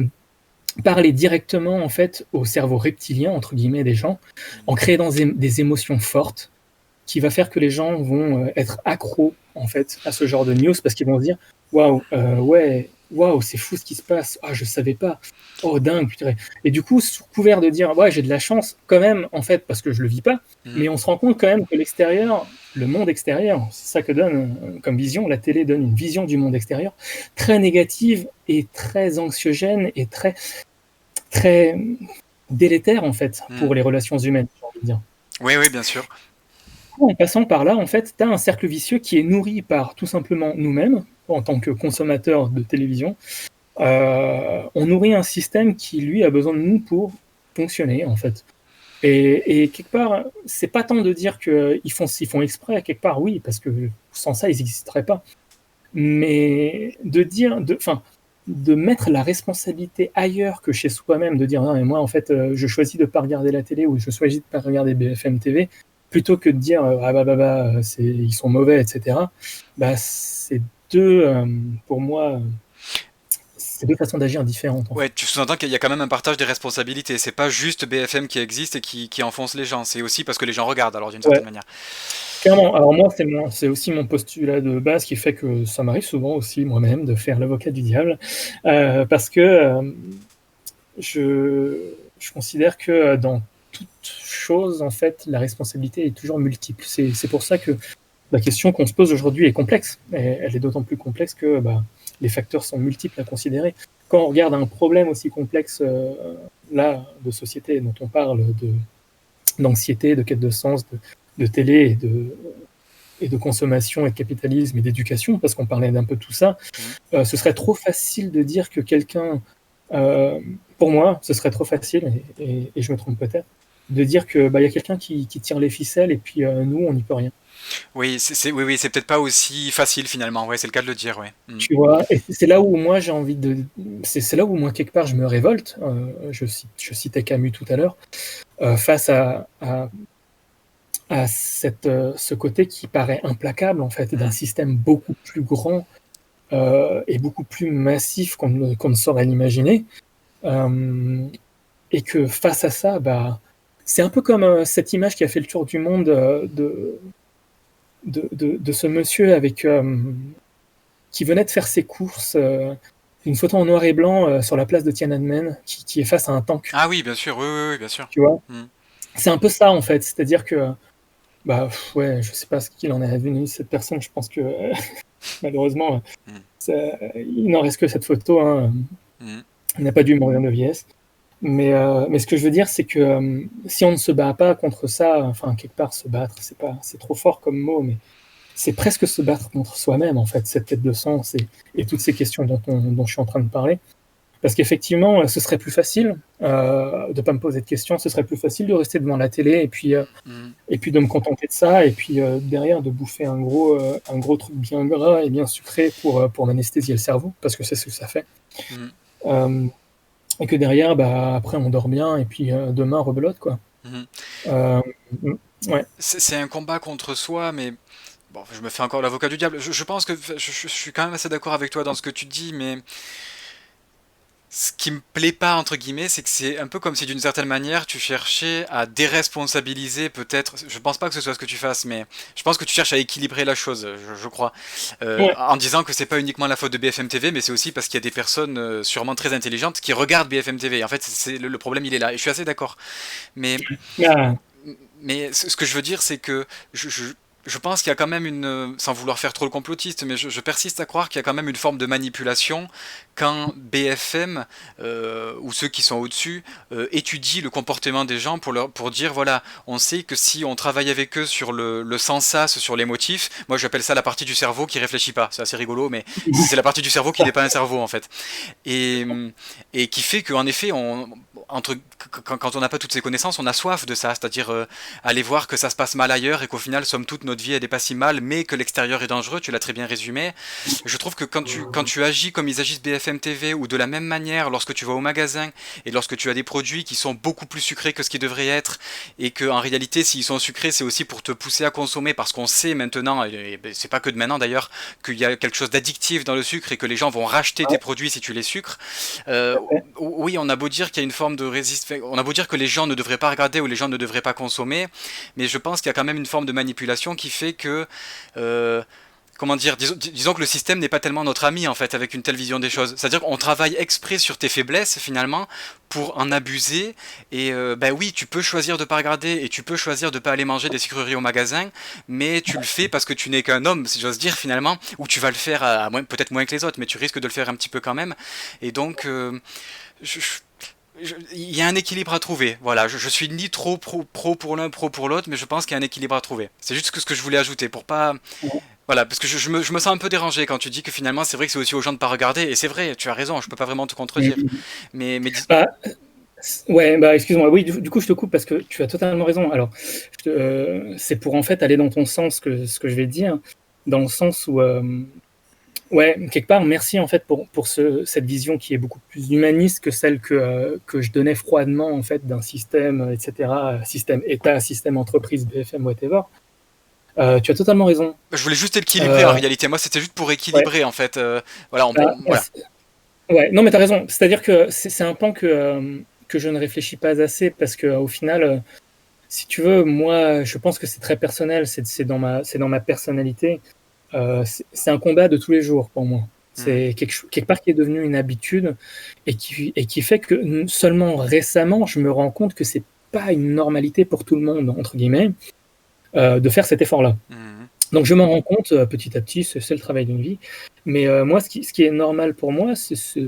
parler directement, en fait, au cerveau reptilien, entre guillemets, des gens, en créant des émotions fortes, qui va faire que les gens vont être accros, en fait, à ce genre de news, parce qu'ils vont se dire, waouh, ouais, waouh, c'est fou ce qui se passe, ah, je savais pas, oh, dingue, putain. Et du coup, sous couvert de dire, ouais, j'ai de la chance, quand même, en fait, parce que je le vis pas, mais on se rend compte quand même que l'extérieur, le monde extérieur, c'est ça que donne comme vision, la télé donne une vision du monde extérieur très négative et très anxiogène et très, très délétère, en fait, pour les relations humaines, j'ai envie de dire. Oui, oui, bien sûr. En passant par là, en fait, tu as un cercle vicieux qui est nourri par tout simplement nous-mêmes, en tant que consommateurs de télévision. On nourrit un système qui, lui, a besoin de nous pour fonctionner, en fait. Et quelque part, c'est pas tant de dire qu'ils font exprès, quelque part, oui, parce que sans ça, ils n'existeraient pas. Mais de dire, de mettre la responsabilité ailleurs que chez soi-même, de dire non, mais moi, en fait, je choisis de pas regarder la télé ou je choisis de pas regarder BFM TV, plutôt que de dire ah ils sont mauvais, etc. Bah, c'est deux, pour moi, c'est deux façons d'agir différentes, en fait. Ouais, tu sous-entends qu'il y a quand même un partage des responsabilités. C'est pas juste BFM qui existe et qui enfonce les gens. C'est aussi parce que les gens regardent, alors d'une certaine Ouais, manière. clairement. Alors moi, c'est aussi mon postulat de base qui fait que ça m'arrive souvent aussi moi-même de faire l'avocat du diable, parce que je considère que dans toute chose, en fait, la responsabilité est toujours multiple. C'est pour ça que la question qu'on se pose aujourd'hui est complexe. Et elle est d'autant plus complexe que les facteurs sont multiples à considérer. Quand on regarde un problème aussi complexe, là, de société dont on parle, d'anxiété, de quête de sens, de télé et de consommation et de capitalisme et d'éducation, parce qu'on parlait d'un peu tout ça, ce serait trop facile de dire que quelqu'un, pour moi, ce serait trop facile, et je me trompe peut-être, de dire que y a quelqu'un qui tire les ficelles et puis nous, on n'y peut rien. Oui, oui, oui, c'est peut-être pas aussi facile finalement. Ouais, c'est le cas de le dire, ouais. Tu vois, et c'est là où moi j'ai envie de, c'est là où moi quelque part je me révolte. Je citais Camus tout à l'heure, face à ce côté qui paraît implacable en fait d'un système beaucoup plus grand et beaucoup plus massif qu'on ne saurait l'imaginer, et que face à ça, c'est un peu comme cette image qui a fait le tour du monde de ce monsieur avec qui venait de faire ses courses, une photo en noir et blanc sur la place de Tiananmen, qui est face à un tank, Ah oui, bien sûr, oui, oui, oui, bien sûr. tu vois. Mm. C'est un peu ça en fait, c'est-à-dire que ouais, je sais pas ce qu'il en est advenu cette personne. Je pense que malheureusement, il n'en reste que cette photo. Hein. Mm. Il n'a pas dû mourir de vieillesse. Mais ce que je veux dire, c'est que si on ne se bat pas contre ça, enfin quelque part se battre, c'est trop fort comme mot, mais c'est presque se battre contre soi-même en fait, cette quête de sens et toutes ces questions dont je suis en train de parler. Parce qu'effectivement, ce serait plus facile de pas me poser de questions, ce serait plus facile de rester devant la télé et puis de me contenter de ça, et puis derrière de bouffer un gros truc bien gras et bien sucré pour m'anesthésier le cerveau, parce que c'est ce que ça fait. Mm. Et que derrière, après on dort bien, et puis demain rebelote, quoi. Mm. Euh, ouais. C'est un combat contre soi, mais bon, je me fais encore l'avocat du diable. Je pense que je suis quand même assez d'accord avec toi dans ce que tu dis, mais ce qui me plaît pas, entre guillemets, c'est que c'est un peu comme si d'une certaine manière tu cherchais à déresponsabiliser peut-être, je pense pas que ce soit ce que tu fasses, mais je pense que tu cherches à équilibrer la chose, je crois. Ouais. En disant que c'est pas uniquement la faute de BFM TV, mais c'est aussi parce qu'il y a des personnes sûrement très intelligentes qui regardent BFM TV. En fait, le problème il est là, et je suis assez d'accord. Mais Ah, Mais ce que je veux dire, c'est que je pense qu'il y a quand même une, sans vouloir faire trop le complotiste, mais je persiste à croire qu'il y a quand même une forme de manipulation quand BFM ou ceux qui sont au-dessus étudient le comportement des gens pour dire voilà, on sait que si on travaille avec eux sur le sans-sas, sur les motifs, moi j'appelle ça la partie du cerveau qui réfléchit pas, c'est assez rigolo, mais c'est la partie du cerveau qui n'est pas un cerveau en fait. Et, et qui fait qu'en effet, quand on n'a pas toutes ces connaissances, on a soif de ça, c'est-à-dire aller voir que ça se passe mal ailleurs et qu'au final, somme toute, notre vie elle est pas si mal, mais que l'extérieur est dangereux. Tu l'as très bien résumé. Je trouve que quand tu agis comme ils agissent BFM TV ou de la même manière lorsque tu vas au magasin et lorsque tu as des produits qui sont beaucoup plus sucrés que ce qu'ils devraient être et que en réalité s'ils sont sucrés c'est aussi pour te pousser à consommer parce qu'on sait maintenant et c'est pas que de maintenant d'ailleurs qu'il y a quelque chose d'addictif dans le sucre et que les gens vont racheter tes Ouais, produits si tu les sucres. tout à fait. Oui, on a beau dire qu'il y a une forme de résistance, on a beau dire que les gens ne devraient pas regarder ou les gens ne devraient pas consommer, mais je pense qu'il y a quand même une forme de manipulation qui fait que euh, comment dire, disons que le système n'est pas tellement notre ami en fait avec une telle vision des choses. C'est-à-dire qu'on travaille exprès sur tes faiblesses finalement pour en abuser. Et ben oui, tu peux choisir de pas regarder et tu peux choisir de pas aller manger des sucreries au magasin, mais tu le fais parce que tu n'es qu'un homme, si j'ose dire finalement, ou tu vas le faire peut-être moins que les autres, mais tu risques de le faire un petit peu quand même. Et donc je, il y a un équilibre à trouver. Voilà, je suis ni trop pro pour l'un, pro pour l'autre, mais je pense qu'il y a un équilibre à trouver. C'est juste ce que je voulais ajouter pour pas. Voilà, parce que je me sens un peu dérangé quand tu dis que finalement c'est vrai que c'est aussi aux gens de pas regarder, et c'est vrai, tu as raison, je peux pas vraiment te contredire. Mhm. Mais Bah, ouais, bah excuse-moi. Oui, du coup, je te coupe parce que tu as totalement raison. Alors, c'est pour en fait aller dans ton sens que ce que je vais te dire, dans le sens où, ouais, quelque part, merci en fait pour cette vision qui est beaucoup plus humaniste que celle que je donnais froidement en fait d'un système, etc., système État, système entreprise, BFM, whatever. Tu as totalement raison. je voulais juste équilibrer en Euh, réalité. Moi, c'était juste pour ouais, équilibrer en fait. Voilà, bah, voilà. ouais, non, mais tu as raison. C'est-à-dire que c'est un pan que je ne réfléchis pas assez parce que au final, si tu veux, moi, je pense que c'est très personnel, c'est dans ma personnalité. C'est un combat de tous les jours pour moi. Mhm. C'est quelque part qui est devenu une habitude et qui fait que seulement récemment, je me rends compte que c'est pas une normalité pour tout le monde, entre guillemets, de faire cet effort-là. Mhm. Donc je m'en rends compte petit à petit, c'est le travail d'une vie. Mais moi, ce qui est normal pour moi,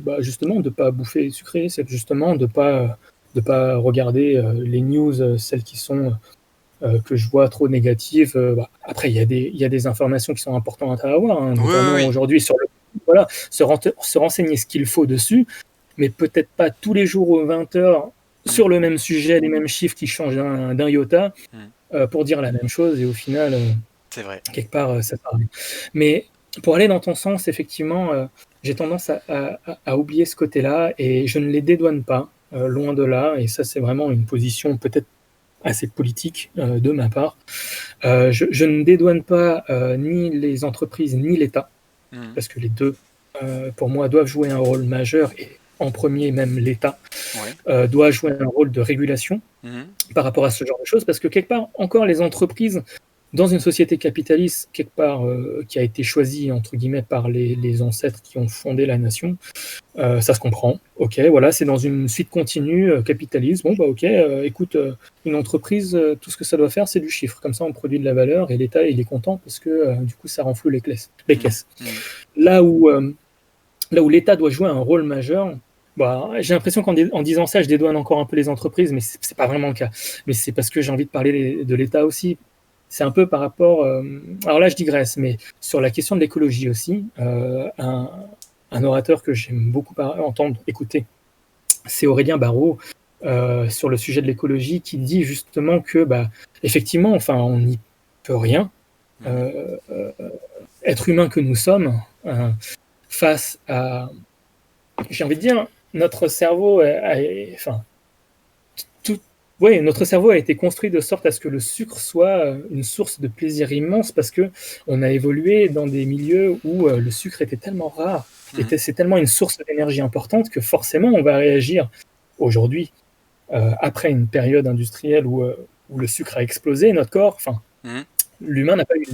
bah, justement de pas bouffer sucré, c'est justement de pas regarder les news, celles qui sont que je vois trop négatives. Bah, après, il y a des informations qui sont importantes à avoir, hein, Oui, oui, notamment oui. aujourd'hui sur le. Voilà, se renseigner ce qu'il faut dessus, mais peut-être pas tous les jours aux 20 heures Mhm. sur le même sujet, les mêmes chiffres qui changent d'un iota Mhm. pour dire la même chose et au final, C'est vrai. quelque part, ça parle. Mais pour aller dans ton sens, effectivement, j'ai tendance à oublier ce côté-là et je ne les dédouane pas, loin de là, et ça, c'est vraiment une position peut-être assez politique de ma part. Je ne dédouane pas ni les entreprises ni l'État, Mhm. parce que les deux, pour moi, doivent jouer un rôle majeur, et en premier, même l'État Ouais. doit jouer un rôle de régulation Mhm. par rapport à ce genre de choses, parce que quelque part, encore les entreprises, dans une société capitaliste, quelque part, qui a été choisie, entre guillemets, par les ancêtres qui ont fondé la nation, ça se comprend. Ok, voilà, c'est dans une suite continue, capitalisme. Bon, bah ok, écoute, une entreprise, tout ce que ça doit faire, c'est du chiffre. Comme ça, on produit de la valeur et l'État, il est content parce que du coup, ça renfloue les caisses. Les Mhm. caisses. Mhm. Là où, euh, là où l'État doit jouer un rôle majeur, bah, j'ai l'impression en disant ça, je dédouane encore un peu les entreprises, mais c'est pas vraiment le cas. Mais c'est parce que j'ai envie de parler de l'État aussi. C'est un peu par rapport. Alors là, je digresse, mais sur la question de l'écologie aussi, un orateur que j'aime beaucoup entendre, écouter, c'est Aurélien Barraud sur le sujet de l'écologie qui dit justement que, bah, effectivement, enfin, on n'y peut rien. Mhm. Euh, Être humain que nous sommes, face à, j'ai envie de dire, notre cerveau enfin, tout, ouais, notre cerveau a été construit de sorte à ce que le sucre soit une source de plaisir immense parce que on a évolué dans des milieux où le sucre était tellement rare, Mhm. c'est tellement une source d'énergie importante que forcément on va réagir aujourd'hui, après une période industrielle où le sucre a explosé, notre corps, enfin, Mhm. l'humain n'a pas eu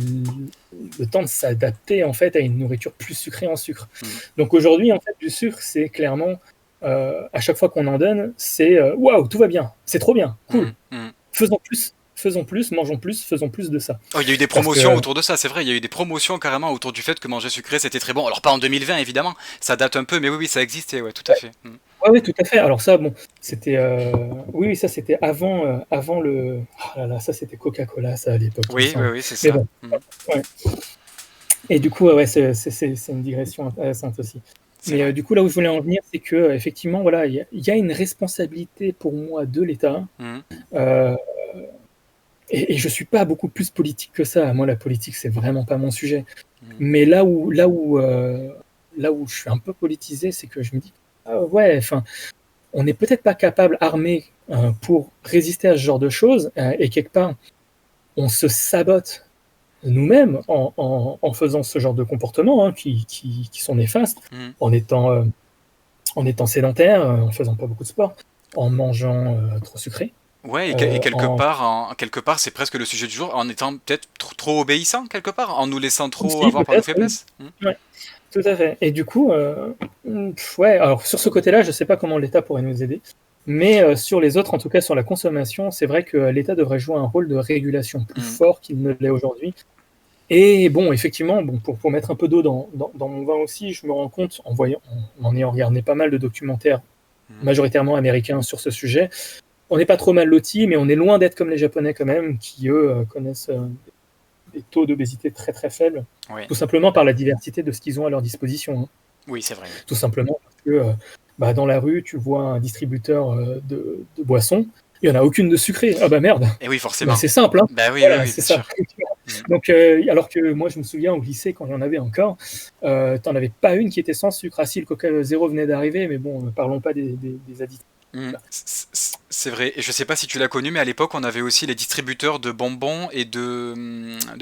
le temps de s'adapter en fait à une nourriture plus sucrée en sucre. Mhm. Donc aujourd'hui, en fait, du sucre, c'est clairement à chaque fois qu'on en donne, c'est waouh, tout va bien, c'est trop bien, cool, Mhm. Mhm. faisons plus, mangeons plus, faisons plus de ça. Oh, il y a eu des Parce promotions que autour de ça, c'est vrai, il y a eu des promotions carrément autour du fait que manger sucré c'était très bon. Alors pas en 2020 évidemment, ça date un peu, mais oui, oui, ça existait, ouais, tout à fait. Mhm. ouais, ouais, tout à fait. Alors ça, bon, c'était oui, oui, ça c'était avant le. Oh là là, ça c'était Coca-Cola, ça à l'époque, il me Oui, oui, semble. oui, c'est Mais ça. bon, Mhm. ouais. Et du coup, ouais, c'est une digression intéressante aussi. C'est Mais vrai. du coup, là où je voulais en venir, c'est que effectivement, voilà, il y a une responsabilité pour moi de l'État, Mhm. euh, et je suis pas beaucoup plus politique que ça. Moi, la politique, c'est vraiment pas mon sujet. Mhm. Mais là où je suis un peu politisé, c'est que je me dis, ah ouais, enfin, on n'est peut-être pas capable, armé, pour résister à ce genre de choses, et quelque part, on se sabote nous-mêmes en faisant ce genre de comportements, hein, qui sont néfastes, Mhm. en étant, euh, en étant sédentaire, en faisant pas beaucoup de sport, en mangeant trop sucré, Ouais, et quelque en part, quelque part, c'est presque le sujet du jour, en étant peut-être trop obéissant, quelque part, en nous laissant trop aussi avoir par nos peut-être, oui. faiblesses. Mhm. Ouais, tout à fait. Et du coup, ouais, alors sur ce côté-là, je sais pas comment l'État pourrait nous aider, mais sur les autres, en tout cas sur la consommation, c'est vrai que l'État devrait jouer un rôle de régulation plus Mhm. fort qu'il ne l'est aujourd'hui. Et bon, effectivement, bon, pour mettre un peu d'eau dans mon vin aussi, je me rends compte, en ayant regardé pas mal de documentaires, Mhm. majoritairement américains, sur ce sujet, on n'est pas trop mal lotis, mais on est loin d'être comme les Japonais quand même, qui eux connaissent des taux d'obésité très très faibles, Ouais. tout simplement par la diversité de ce qu'ils ont à leur disposition, hein. Oui, c'est vrai, oui. Tout simplement parce que bah, dans la rue, tu vois un distributeur de boissons, il n'y en a aucune de sucrée. Ah bah merde, Et oui, bah, forcément. c'est simple, hein. Bah oui, oui, Voilà, oui, c'est bien ça. sûr. Mhm. Donc, alors que moi, je me souviens au lycée, quand il y en avait encore, t'en avais pas une qui était sans sucre. Ah si, le Coca Zéro venait d'arriver, mais bon, parlons pas des additifs. Mhm. C'est vrai. Et je sais pas si tu l'as connu, mais à l'époque, on avait aussi les distributeurs de bonbons et de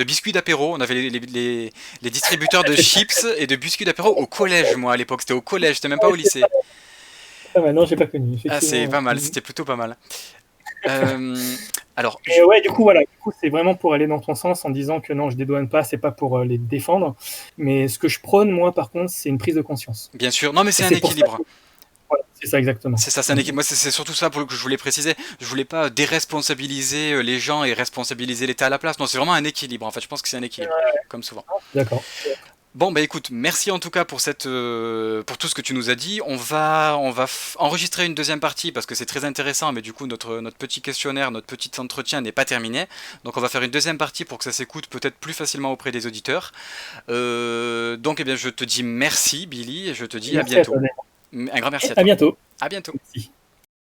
biscuits d'apéro. On avait les distributeurs de chips et de biscuits d'apéro au collège, moi, à l'époque. C'était au collège, c'était même pas Ouais, au lycée. pas mal. Non, j'ai pas connu, Ah, effectivement. c'est Ouais. pas mal, c'était plutôt pas mal. Alors, Et ouais, du coup, voilà, du coup, c'est vraiment pour aller dans ton sens en disant que non, je dédouane pas, c'est pas pour les défendre. Mais ce que je prône, moi, par contre, c'est une prise de conscience. bien sûr, non, mais Et c'est un c'est pour ça équilibre. que, voilà, c'est ça exactement. C'est ça, c'est un équilibre. Moi, c'est surtout ça pour que je voulais préciser. Je voulais pas déresponsabiliser les gens et responsabiliser l'État à la place. Non, c'est vraiment un équilibre. En fait, je pense que c'est un équilibre, comme souvent. D'accord. Bon, bah écoute, merci en tout cas pour pour tout ce que tu nous as dit. On va enregistrer une deuxième partie parce que c'est très intéressant, mais du coup notre petit questionnaire, notre petit entretien n'est pas terminé. Donc on va faire une deuxième partie pour que ça s'écoute peut-être plus facilement auprès des auditeurs. Donc eh bien je te dis merci Billy et je te dis à Merci à toi, bientôt. Daniel. Un grand merci à À toi. bientôt. À bientôt. Merci.